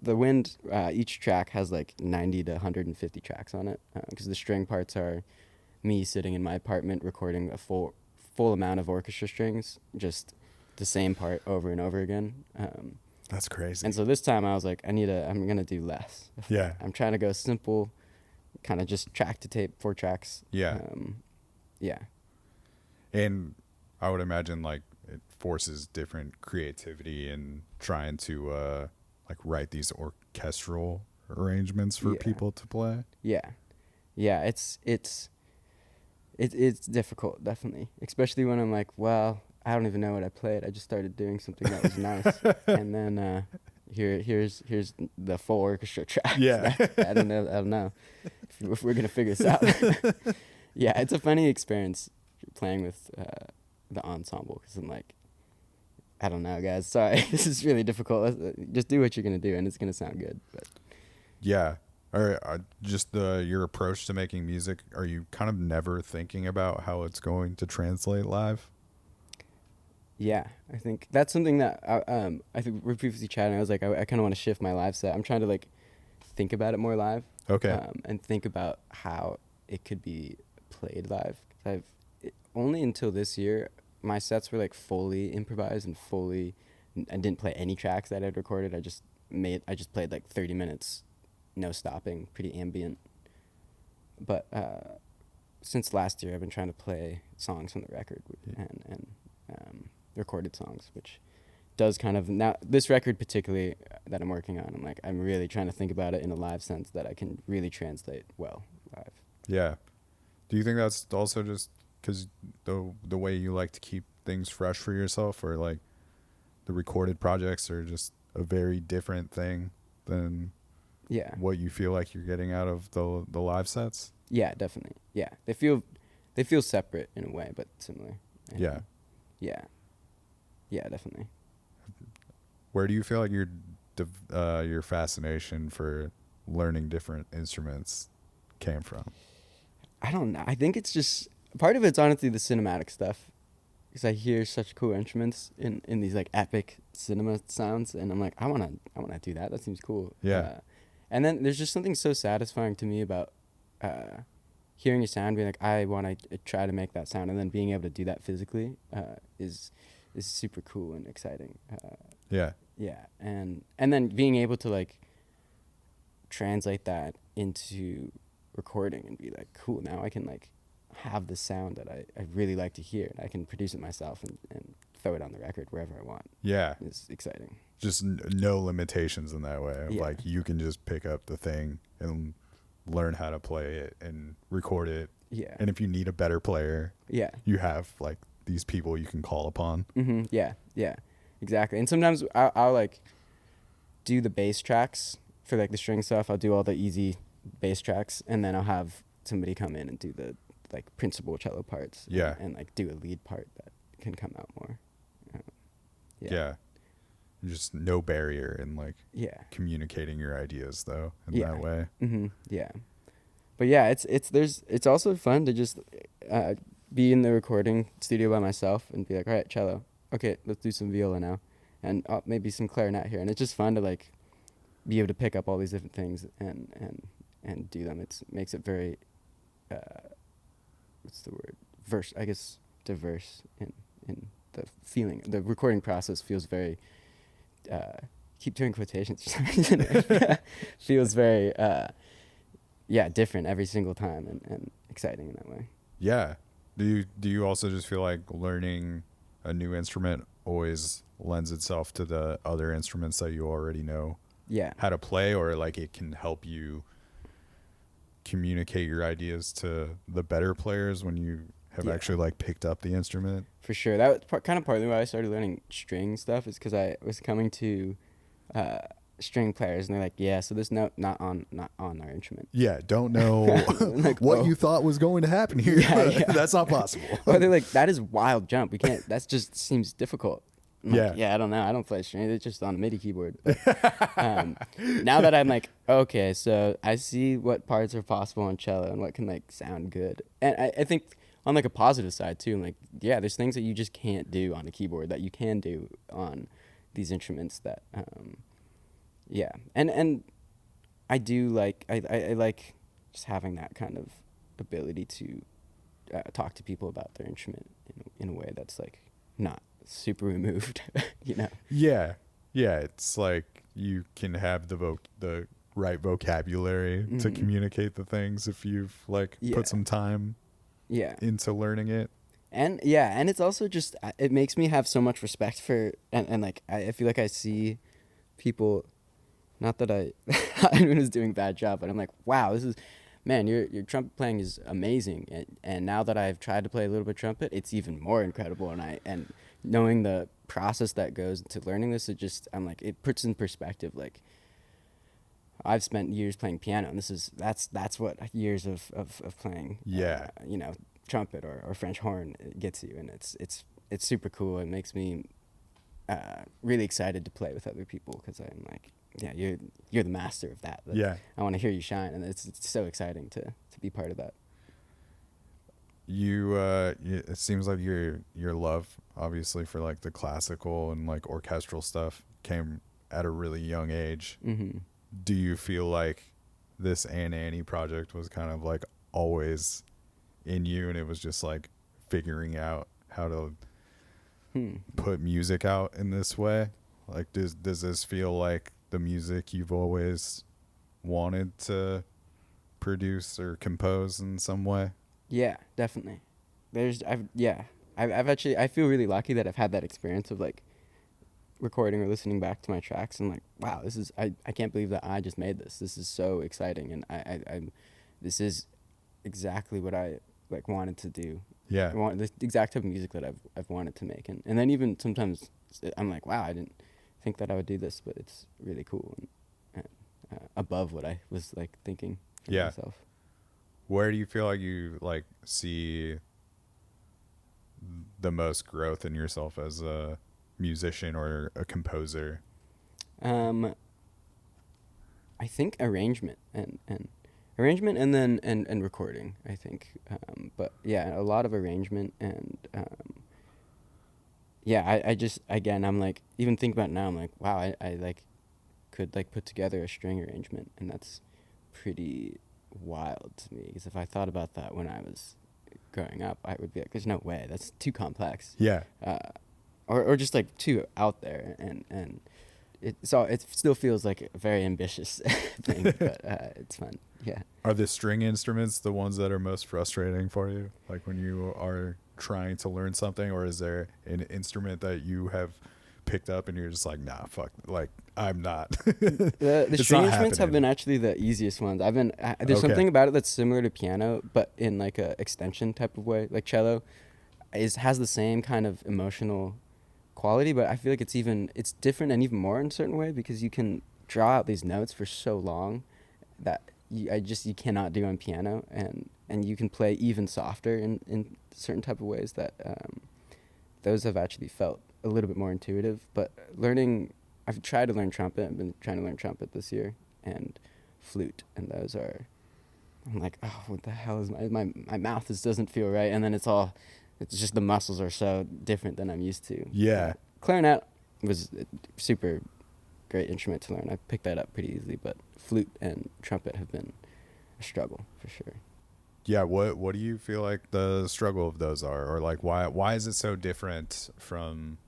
the Wind, each track has like 90 to 150 tracks on it, because the string parts are me sitting in my apartment recording a full amount of orchestra strings, just the same part over and over again. That's crazy. And so this time I was like, I'm going to do less. Yeah. I'm trying to go simple, kind of just track to tape, 4 tracks. Yeah. Yeah. And I would imagine like it forces different creativity in trying to like write these orchestral arrangements for people to play. Yeah. It's difficult, definitely, especially when I'm like, well, I don't even know what I played. I just started doing something that was nice, and then here's the full orchestra track. Yeah. I don't know if we're gonna figure this out. Yeah, it's a funny experience playing with the ensemble, because I'm like, I don't know, guys. Sorry, this is really difficult. Just do what you're gonna do, and it's gonna sound good. But Yeah. Or just your approach to making music, are you kind of never thinking about how it's going to translate live? yeah, I think that's something that I think we previously chatted. I was like, I kind of want to shift my live set. I'm trying to like think about it more live. Okay. And think about how it could be played live. Only until this year, my sets were like fully improvised and I didn't play any tracks that I'd recorded. I just played like 30 minutes, no stopping, pretty ambient. But since last year, I've been trying to play songs from the record and recorded songs, which does kind of, now this record particularly that I'm working on, I'm really trying to think about it in a live sense that I can really translate well live. Yeah. Do you think that's also just because the way you like to keep things fresh for yourself, or like the recorded projects are just a very different thing than what you feel like you're getting out of the live sets? Yeah, definitely. Yeah, they feel separate in a way, but similar. And yeah, definitely. Where do you feel like your fascination for learning different instruments came from? I don't know. I think it's just, part of it's honestly the cinematic stuff, because I hear such cool instruments in these like epic cinema sounds, and I'm like, I wanna do that. That seems cool. Yeah. And then there's just something so satisfying to me about hearing a sound, being like, I want to try to make that sound, and then being able to do that physically is super cool and exciting. Yeah. Yeah, and then being able to like translate that into recording and be like, cool, now I can like have the sound that I really like to hear, and I can produce it myself and throw it on the record wherever I want. Yeah. It's exciting. Just no limitations in that way. Of Yeah. Like you can just pick up the thing and learn how to play it and record it. Yeah. And if you need a better player, Yeah. you have like these people you can call upon. Mm-hmm. Yeah. Yeah. Exactly. And sometimes I'll like do the bass tracks for like the string stuff. I'll do all the easy bass tracks, and then I'll have somebody come in and do the like principal cello parts. Yeah. And like do a lead part that can come out more. Yeah. Just no barrier in like Yeah. communicating your ideas though in Yeah. that way. Mm-hmm. Yeah. But yeah, it's also fun to just be in the recording studio by myself and be like, all right, cello, okay, let's do some viola now, and maybe some clarinet here, and it's just fun to like be able to pick up all these different things and do them. It makes it very what's the word, diverse in the feeling. The recording process feels very keep doing quotations for some reason. Feels very different every single time and exciting in that way. Yeah. Do you also just feel like learning a new instrument always lends itself to the other instruments that you already know Yeah. how to play, or like it can help you communicate your ideas to the better players when you have actually like picked up the instrument? For sure. That was kind of partly why I started learning string stuff, is because I was coming to string players and they're like, yeah, so this note not on our instrument. Yeah, don't know Like, what you thought was going to happen here. Yeah. That's not possible. Or they're like, that is wild jump. We can't. That just seems difficult. I'm like, Yeah. I don't know. I don't play string. It's just on a MIDI keyboard. But, now that I'm like, okay, so I see what parts are possible on cello and what can like sound good. And I think on like a positive side too, I'm like, yeah, there's things that you just can't do on a keyboard that you can do on these instruments that, and I do like, I like just having that kind of ability to talk to people about their instrument in a way that's like not super removed, you know? Yeah. It's like you can have the right vocabulary to communicate the things if you've like put some time into learning it. And it's also just, it makes me have so much respect for, and like, I feel like I see people, not that anyone is doing a bad job, but I'm like, wow, this is, man, your trumpet playing is amazing. And now that I've tried to play a little bit of trumpet, it's even more incredible. And knowing the process that goes into learning this, I'm like, it puts in perspective, like, I've spent years playing piano, and that's what years of playing, trumpet or French horn gets you, and it's super cool. It makes me really excited to play with other people, because I'm like, yeah, you're the master of that. I want to hear you shine, and it's so exciting to be part of that. It seems like your love, obviously, for like the classical and like orchestral stuff came at a really young age. Mm-hmm. Do you feel like this Aunt Annie project was kind of like always in you, and it was just like figuring out how to put music out in this way? Like, does this feel like the music you've always wanted to produce or compose in some way? Yeah, definitely. I've actually, I feel really lucky that I've had that experience of like recording or listening back to my tracks and like, wow, this is, I can't believe that I just made this. This is so exciting, and this is exactly what I like wanted to do. Yeah. I want the exact type of music that I've wanted to make, and then even sometimes I'm like, wow, I didn't think that I would do this, but it's really cool and above what I was like thinking for myself. Where do you feel like you like see the most growth in yourself as a musician or a composer? I think arrangement and then recording, I think. But yeah, a lot of arrangement and I just, again, I'm like, even think about it now, I'm like, wow, I like could like put together a string arrangement, and that's pretty wild to me, because if I thought about that when I was growing up, I would be like, there's no way, that's too complex. Yeah. Or just like too out there, and it still feels like a very ambitious thing, but it's fun. Yeah. Are the string instruments the ones that are most frustrating for you, like when you are trying to learn something, or is there an instrument that you have picked up and you're just like, nah, fuck, like I'm not. The It's string not instruments have happening. been actually the easiest ones. There's Okay. something about it that's similar to piano, but in like a extension type of way. Like cello has the same kind of emotional quality, but I feel like it's different and even more in a certain way, because you can draw out these notes for so long that you cannot do on piano, and you can play even softer in certain type of ways that those have actually felt a little bit more intuitive. But I've tried to learn trumpet. I've been trying to learn trumpet this year, and flute, and those are, I'm like, oh, what the hell is my mouth doesn't feel right, and then it's just the muscles are so different than I'm used to. Yeah. Clarinet was a super great instrument to learn. I picked that up pretty easily, but flute and trumpet have been a struggle for sure. Yeah. What do you feel like the struggle of those are, or like why is it so different from,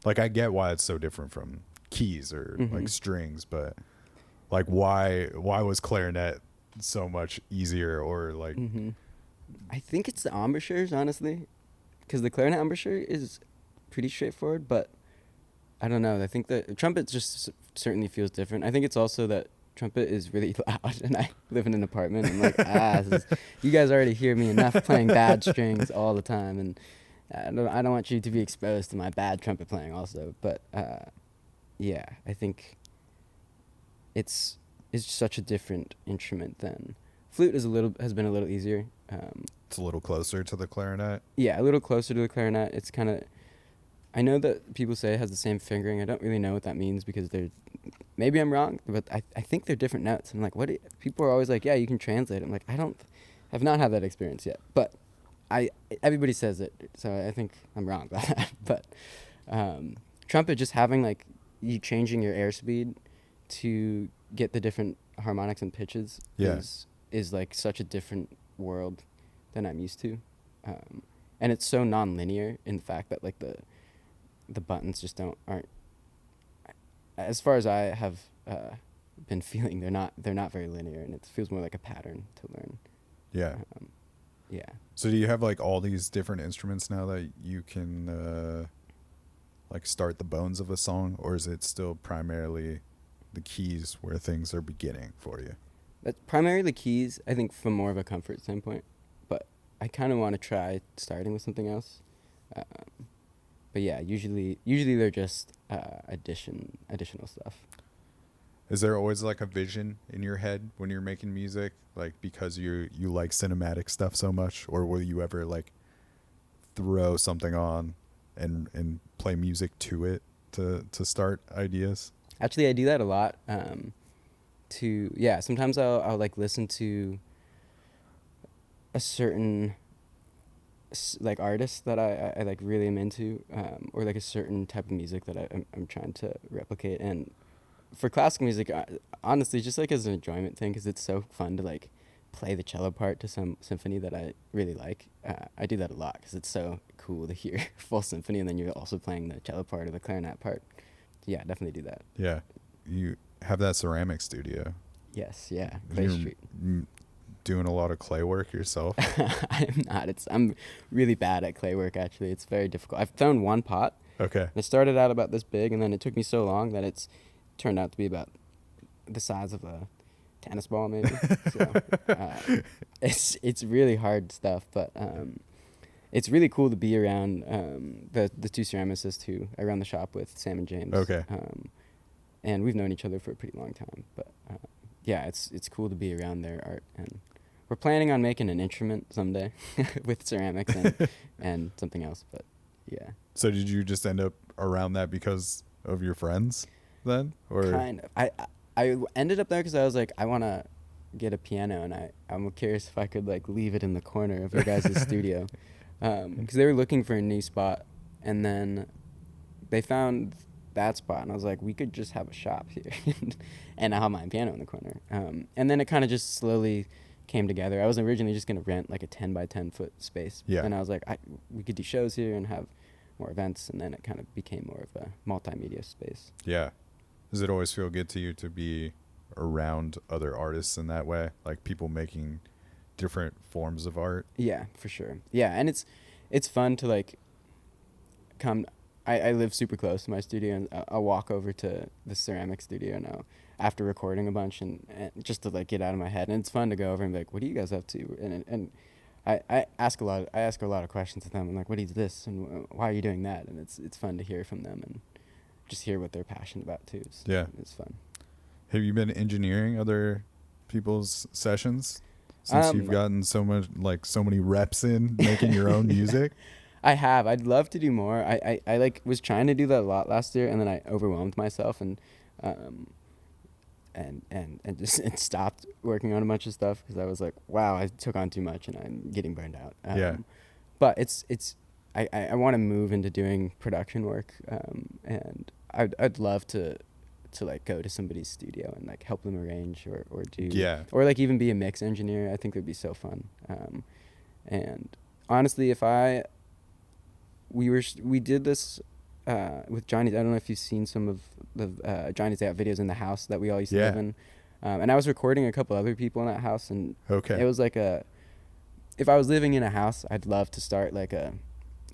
like, I get why it's so different from keys or like strings, but like why was clarinet so much easier, or like I think it's the embouchures, honestly, because the clarinet embouchure is pretty straightforward, but I don't know. I think the trumpet just certainly feels different. I think it's also that trumpet is really loud, and I live in an apartment. I'm like, you guys already hear me enough playing bad strings all the time, and I don't want you to be exposed to my bad trumpet playing also. But yeah, I think it's such a different instrument than flute has been a little easier. it's a little closer to the clarinet. Yeah, a little closer to the clarinet. It's kind of, I know that people say it has the same fingering. I don't really know what that means, because maybe I'm wrong, but I think they're different notes. I'm like, people are always like, yeah, you can translate it. I'm like, I've not had that experience yet, but everybody says it, so I think I'm wrong about that. But trumpet, just having like you changing your airspeed to get the different harmonics and pitches is like such a different world than I'm used to, and it's so non-linear in the fact that like the buttons just aren't, as far as I have been feeling, they're not very linear, and it feels more like a pattern to learn. Yeah. Yeah. So do you have like all these different instruments now that you can like start the bones of a song, or is it still primarily the keys where things are beginning for you? That's primarily keys, I think, from more of a comfort standpoint, but I kind of want to try starting with something else. But yeah, usually they're just additional stuff. Is there always like a vision in your head when you're making music, like because you like cinematic stuff so much, or will you ever like throw something on and play music to it to start ideas? Actually, I do that a lot. Sometimes I'll like listen to a certain like artist that I like really am into, or like a certain type of music that I'm trying to replicate. And for classical music, honestly, just like as an enjoyment thing, because it's so fun to like play the cello part to some symphony that I really like. I do that a lot because it's so cool to hear full symphony, and then you're also playing the cello part or the clarinet part. Yeah, definitely do that. Yeah. You have that ceramic studio. Yes, yeah. Clay You're Street. doing a lot of clay work yourself? I'm not. I'm really bad at clay work, actually. It's very difficult. I've thrown one pot. Okay. It started out about this big, and then it took me so long that it's turned out to be about the size of a tennis ball, maybe. So it's really hard stuff, but it's really cool to be around the two ceramicists who I run the shop with, Sam and James. Okay. And we've known each other for a pretty long time, but yeah, it's cool to be around their art, and we're planning on making an instrument someday with ceramics and something else, but yeah. So did you just end up around that because of your friends then, or kind of? I ended up there because I was like, I want to get a piano, and I'm curious if I could like leave it in the corner of your guys' studio, because they were looking for a new spot, and then they found that spot, and I was like, we could just have a shop here, and I have my piano in the corner. And then it kind of just slowly came together. I was originally just gonna rent like a 10 by 10 foot space, and I was like, we could do shows here and have more events, and then it kind of became more of a multimedia space. Yeah. Does it always feel good to you to be around other artists in that way, like people making different forms of art? Yeah, for sure. Yeah, and it's fun to like come. I live super close to my studio, and I'll walk over to the ceramic studio now after recording a bunch, and just to like get out of my head. And it's fun to go over and be like, what are you guys up to? And I ask a lot of questions of them. I'm like, what is this, and why are you doing that? And it's fun to hear from them and just hear what they're passionate about too. It's fun. Have you been engineering other people's sessions since you've gotten so many reps in making your own music? I have. I'd love to do more. I like was trying to do that a lot last year, and then I overwhelmed myself and just stopped working on a bunch of stuff because I was like, wow, I took on too much and I'm getting burned out. But I want to move into doing production work, and I'd love to like go to somebody's studio and like help them arrange or do or like even be a mix engineer. I think that'd be so fun. And honestly, if we did this with Johnny's. I don't know if you've seen some of the Johnny's Day Out videos in the house that we all used to live in. And I was recording a couple other people in that house, and it was like if I was living in a house, I'd love to start like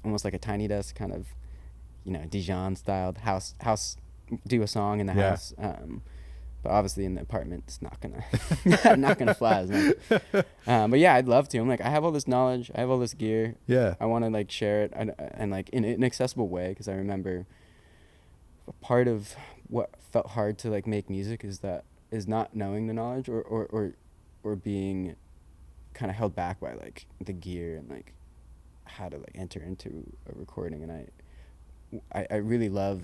almost like a Tiny Desk kind of, Dijon styled house, do a song in the house. But obviously in the apartment, it's not gonna fly as much. But yeah, I'd love to. I'm like, I have all this knowledge, I have all this gear. Yeah. I want to like share it and like in an accessible way, because I remember a part of what felt hard to like make music is not knowing the knowledge or being kind of held back by like the gear and like how to like enter into a recording. And I really love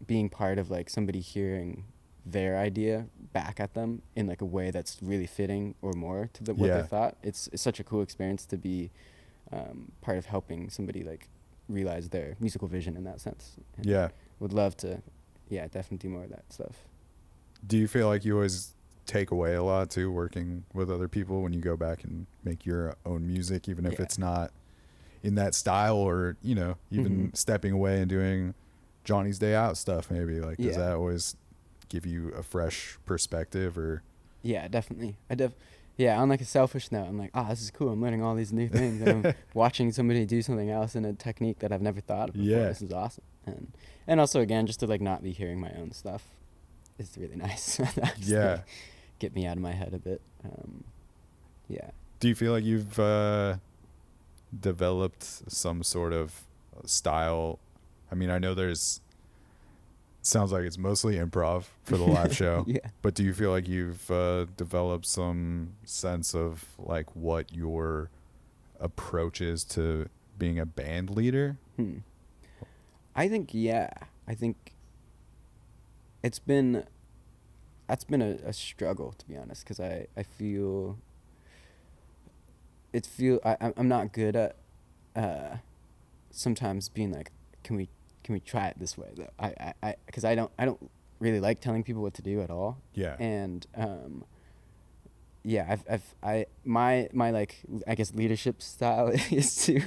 being part of like somebody hearing their idea back at them in like a way that's really fitting or more to what they thought. It's such a cool experience to be part of helping somebody like realize their musical vision in that sense. And would love to definitely do more of that stuff. Do you feel like you always take away a lot too working with other people when you go back and make your own music, even if it's not in that style, or even stepping away and doing Johnny's Day Out stuff maybe? Like does that always give you a fresh perspective? Or definitely. On like a selfish note, I'm like, this is cool, I'm learning all these new things, and I'm watching somebody do something else in a technique that I've never thought of before. This is awesome. And also again, just to like not be hearing my own stuff is really nice. Like, get me out of my head a bit. Do you feel like you've developed some sort of style? I mean, I know sounds like it's mostly improv for the live show. But do you feel like you've developed some sense of like what your approach is to being a band leader? I think that's been a struggle, to be honest, because I feel I'm not good at sometimes being like, can we try it this way though? Because I don't really like telling people what to do at all. And my like, I guess leadership style is to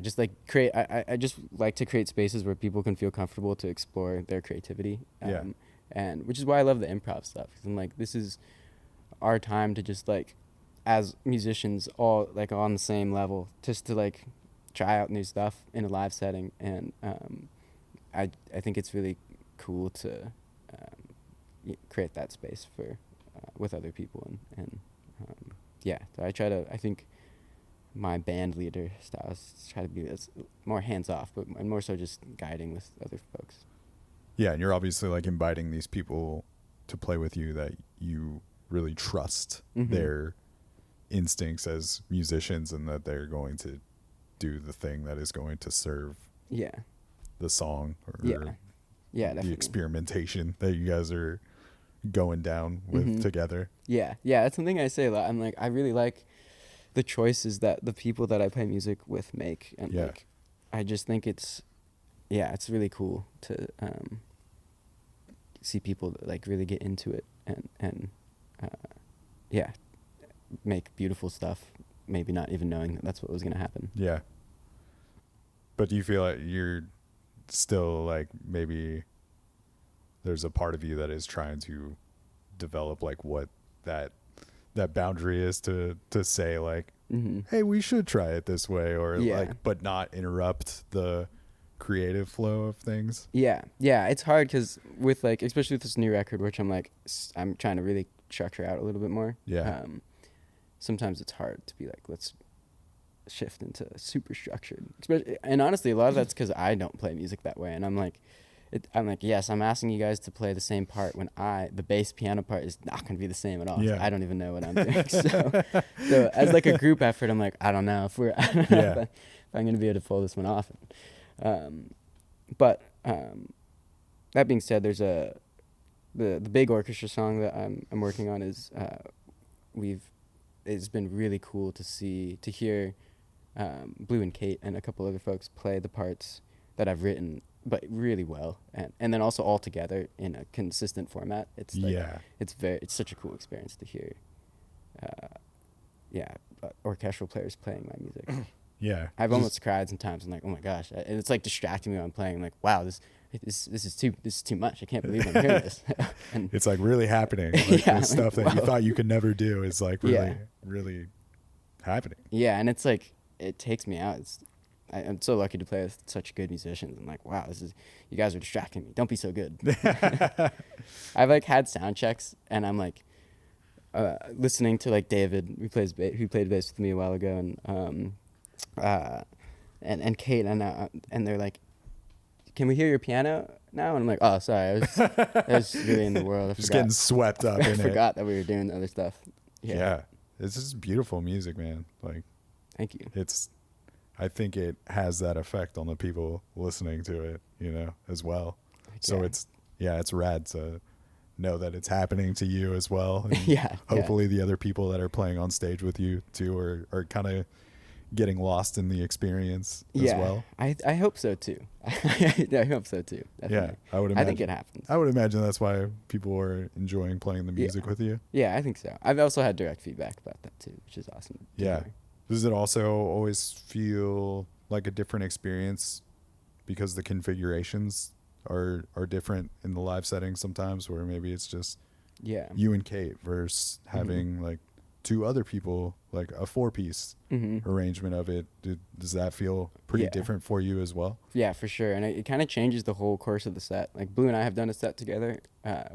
just like create. I just like to create spaces where people can feel comfortable to explore their creativity. And which is why I love the improv stuff. 'Cause I'm like, this is our time to just like, as musicians, all like on the same level, just to like try out new stuff in a live setting. And I think it's really cool to create that space for with other people. And so I think my band leader style is try to be more hands off, and more so just guiding with other folks. Yeah, and you're obviously like inviting these people to play with you that you really trust their instincts as musicians, and that they're going to do the thing that is going to serve the song or the experimentation that you guys are going down with together. That's something I say a lot. I'm like, I really like the choices that the people that I play music with make, and like I just think it's really cool to see people like really get into it and make beautiful stuff, maybe not even knowing that that's what was going to happen. Yeah. But do you feel like you're still like, maybe there's a part of you that is trying to develop like what that boundary is to say like, hey, we should try it this way, or like, but not interrupt the creative flow of things? Yeah, it's hard because with like, especially with this new record, which I'm like, I'm trying to really structure out a little bit more. Sometimes it's hard to be like, let's shift into super structured, and honestly a lot of that's because I don't play music that way, and I'm like, yes, I'm asking you guys to play the same part when the bass piano part is not going to be the same at all. I don't even know what I'm doing. So as like a group effort, I'm like, I don't know if I'm going to be able to pull this one off. But that being said, there's the big orchestra song that I'm working on is it's been really cool to hear Blue and Kate and a couple other folks play the parts that I've written, but really well, and then also all together in a consistent format. It's like, it's such a cool experience to hear orchestral players playing my music. I've almost cried sometimes. I'm like, oh my gosh, and it's like distracting me when I'm playing. I'm like, wow, this is too much. I can't believe I'm hearing this. And it's like really happening. Like the stuff that you thought you could never do is like really happening. And it's like, it takes me out. I'm so lucky to play with such good musicians. I'm like, wow, you guys are distracting me. Don't be so good. I've like had sound checks, and I'm like listening to like David, who played bass with me a while ago, and Kate, and they're like, can we hear your piano now? And I'm like, oh, sorry, I was really in the world. Just getting swept up in it. I forgot that we were doing other stuff. Yeah, it's just beautiful music, man. Like, thank you. I think it has that effect on the people listening to it, as well. So it's rad to know that it's happening to you as well. And hopefully the other people that are playing on stage with you too are kind of getting lost in the experience as well. I hope so too. I hope so too. Definitely. Yeah, I would imagine. I think it happens. I would imagine that's why people are enjoying playing the music with you. Yeah, I think so. I've also had direct feedback about that too, which is awesome. Yeah. Does it also always feel like a different experience because the configurations are different in the live setting sometimes, where maybe it's just you and Kate versus having like two other people, like a 4-piece arrangement of it? Does that feel pretty different for you as well? Yeah, for sure. And it kind of changes the whole course of the set. Like Blue and I have done a set together,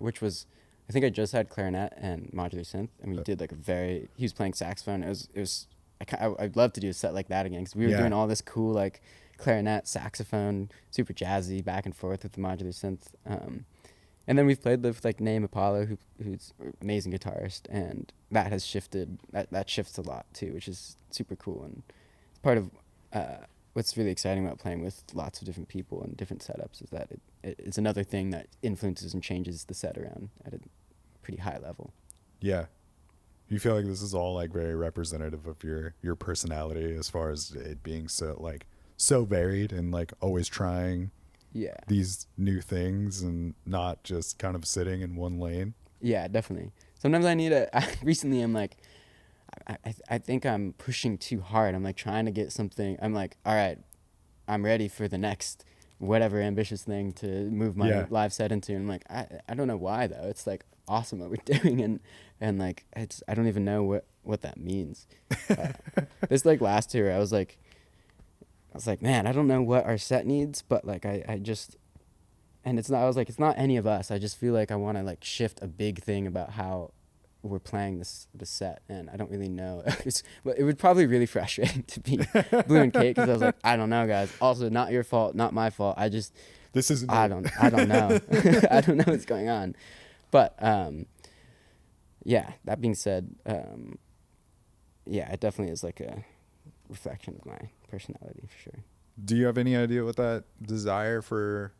which was, I think I just had clarinet and modular synth, and we did like he was playing saxophone. It was I'd love to do a set like that again, because we were doing all this cool like clarinet, saxophone, super jazzy back and forth with the modular synth. And then we've played with like Name Apollo, who's an amazing guitarist, and that has shifted. That shifts a lot too, which is super cool, and it's part of what's really exciting about playing with lots of different people and different setups is that it's another thing that influences and changes the set around at a pretty high level. Yeah. You feel like this is all like very representative of your personality, as far as it being so varied and like always trying these new things and not just kind of sitting in one lane? Yeah, definitely. Sometimes recently I'm like, I think I'm pushing too hard. I'm like trying to get something. I'm like, all right, I'm ready for the next whatever ambitious thing to move my live set into. And I'm like, I don't know why though. It's like awesome what we're doing, and like I don't even know what that means. This like last tour, I was like, man, I don't know what our set needs, but like I just, and it's not any of us. I just feel like I want to like shift a big thing about how we're playing the set, and I don't really know. But it was probably really frustrating to be Blue and Kate, because I was like, I don't know, guys. Also, not your fault, not my fault. I don't know. I don't know what's going on. But that being said, it definitely is like a reflection of my personality for sure. Do you have any idea what that desire for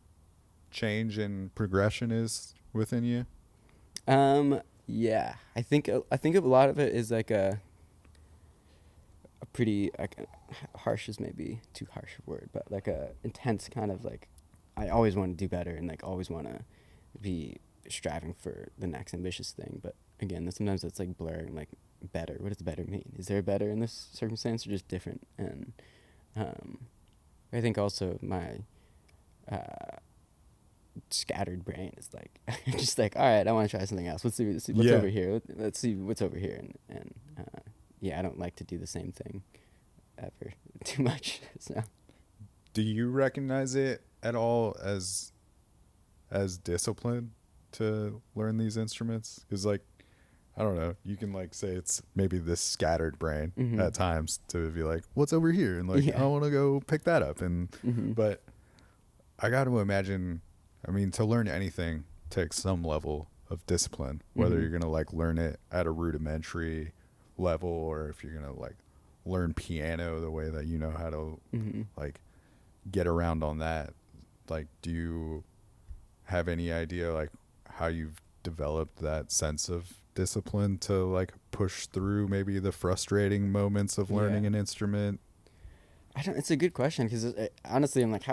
change and progression is within you? I think a lot of it is like pretty like harsh is maybe too harsh a word, but like a intense kind of like I always want to do better and like always want to be striving for the next ambitious thing. But again, sometimes it's like blurring like better. What does better mean? Is there a better in this circumstance or just different? And I think also my scattered brain is like just like, all right, I want to try something else. Let's see what's over here. Let's see what's over here. And yeah, I don't like to do the same thing ever too much. So do you recognize it at all as discipline to learn these instruments? Because like, I don't know, you can like say it's maybe this scattered brain at times to be like, what's over here? And like, I want to go pick that up. And but I got to imagine, I mean, to learn anything takes some level of discipline, whether you're going to like learn it at a rudimentary level or if you're going to like learn piano the way that you know how to like get around on that. Like, do you have any idea like how you've developed that sense of discipline to like push through maybe the frustrating moments of learning an instrument? It's a good question because honestly I'm like,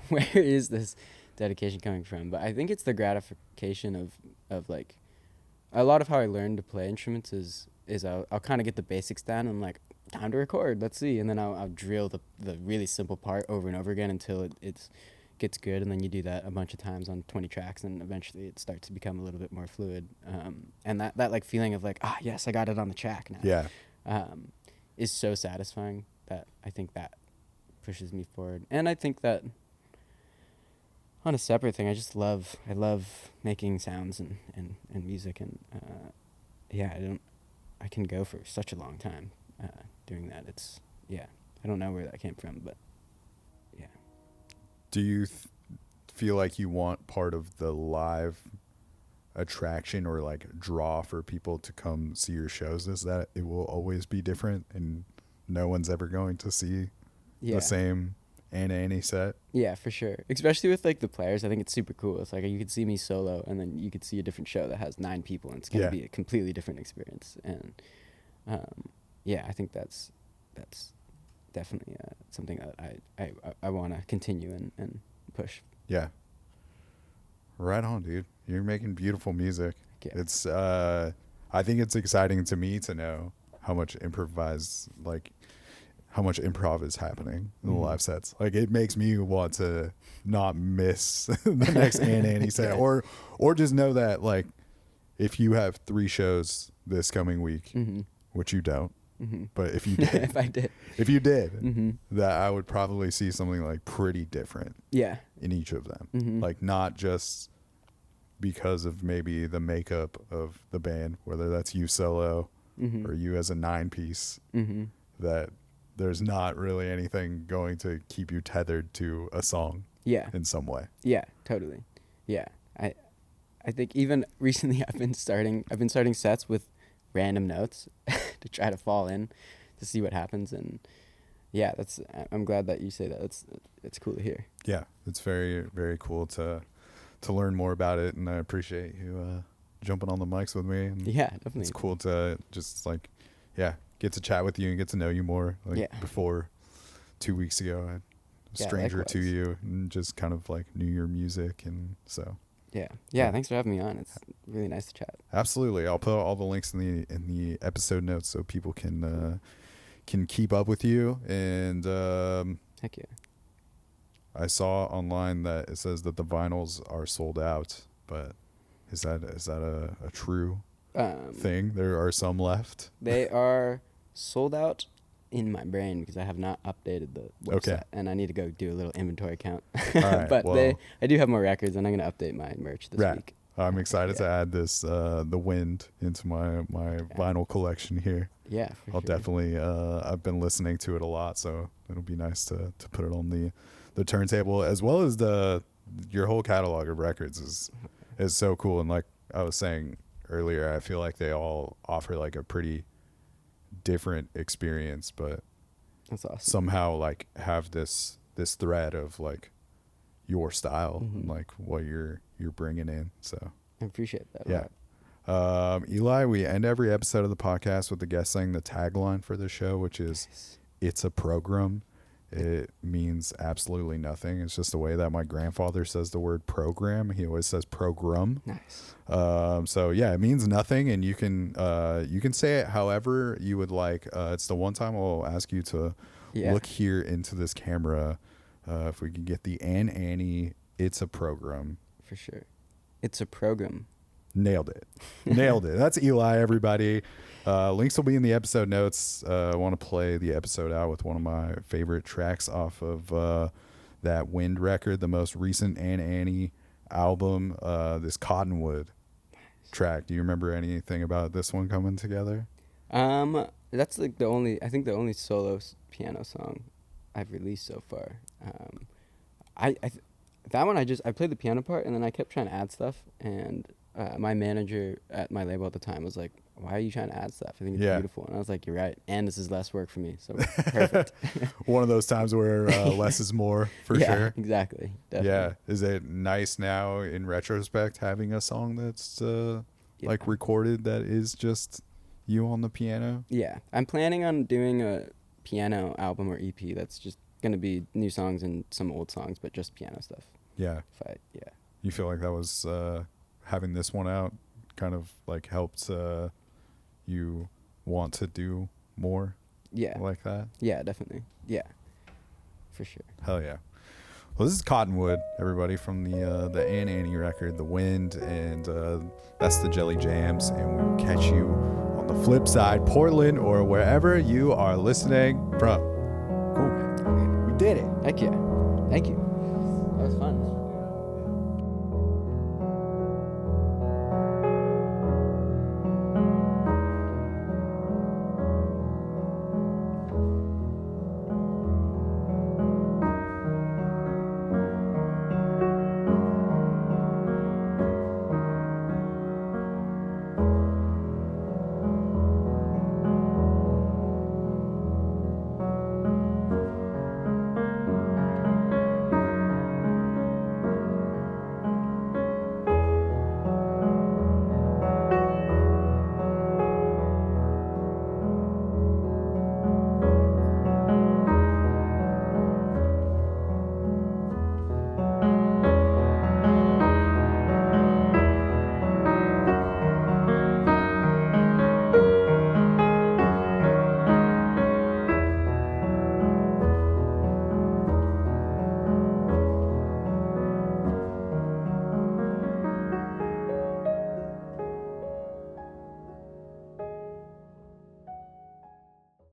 where is this dedication coming from? But I think it's the gratification of like a lot of how I learn to play instruments is I'll kind of get the basics down and I'm like, time to record, let's see, and then I'll drill the really simple part over and over again until it gets good, and then you do that a bunch of times on 20 tracks and eventually it starts to become a little bit more fluid, and that like feeling of like, yes, I got it on the track now is so satisfying that I think that pushes me forward. And I think that on a separate thing, I love making sounds and music, and I can go for such a long time doing that. I don't know where that came from, but yeah. Do you feel like you want part of the live attraction or like draw for people to come see your shows is that it will always be different and no one's ever going to see the same Annie set? Yeah, for sure. Especially with like the players, I think it's super cool. It's like you could see me solo and then you could see a different show that has 9 people and it's going to be a completely different experience. And I think that's definitely something that I want to continue and push. Yeah. Right on, dude. You're making beautiful music. It's I think it's exciting to me to know how much improv is happening in the live sets. Like it makes me want to not miss the next Annie set or just know that like if you have 3 shows this coming week, which you don't, but if you did, if you did, that I would probably see something like pretty different in each of them. Like not just because of maybe the makeup of the band, whether that's you solo or you as a 9-piece, that there's not really anything going to keep you tethered to a song in some way. Yeah, totally. Yeah. I think even recently I've been starting sets with random notes to try to fall in to see what happens, and I'm glad that you say that. It's cool to hear. Yeah, it's very, very cool to learn more about it, and I appreciate you jumping on the mics with me. And yeah, definitely. It's cool to just like get to chat with you and get to know you more. Like before 2 weeks ago, I was a stranger likewise to you and just kind of like knew your music, and so thanks for having me on. It's really nice to chat. Absolutely. I'll put all the links in the episode notes so people can keep up with you. And heck yeah. I saw online that it says that the vinyls are sold out, but is that a true thing? There are some left. They are sold out in my brain because I have not updated the website, and I need to go do a little inventory count. Right, but I do have more records, and I'm going to update my merch this week. I'm excited to add this the Wind into my vinyl collection here. Yeah, I'll definitely I've been listening to it a lot, so it'll be nice to put it on the turntable, as well as your whole catalog of records is so cool. And like I was saying earlier, I feel like they all offer like a pretty different experience, but that's awesome. Somehow like have this thread of like your style and like what you're bringing in. So I appreciate that. Yeah. Eli, we end every episode of the podcast with the guest saying the tagline for the show, which is Nice. "It's a program." It means absolutely nothing. It's just the way that my grandfather says the word program. He always says program. Nice. So yeah, it means nothing, and you can say it however you would like. It's the one time I'll ask you to Yeah. look here into this camera. If we can get the Annie, it's a program. For sure. It's a program. Nailed it. Nailed it. That's Eli, everybody. Links will be in the episode notes. I want to play the episode out with one of my favorite tracks off of that Wind record, the most recent Annie album, this Cottonwood track. Do you remember anything about this one coming together? That's like the only solo piano song I've released so far. That one I played the piano part and then I kept trying to add stuff, and my manager at my label at the time was like, "Why are you trying to add stuff? I think it's beautiful." And I was like, "You're right, and this is less work for me, so perfect." One of those times where less is more, for yeah, sure. Exactly. Definitely. Yeah. Is it nice now in retrospect having a song that's like recorded that is just you on the piano? Yeah, I'm planning on doing a piano album or EP that's just gonna be new songs and some old songs, but just piano stuff. Yeah. You feel like that was having this one out kind of like helped you want to do more? Yeah. Like that? Yeah, definitely. Yeah, for sure. Hell yeah. Well, this is Cottonwood, everybody, from the Annie record, The Wind, and that's the Jelly Jams, and we will catch you on the flip side, Portland, or wherever you are listening from. Cool. We did it. Heck yeah. Thank you.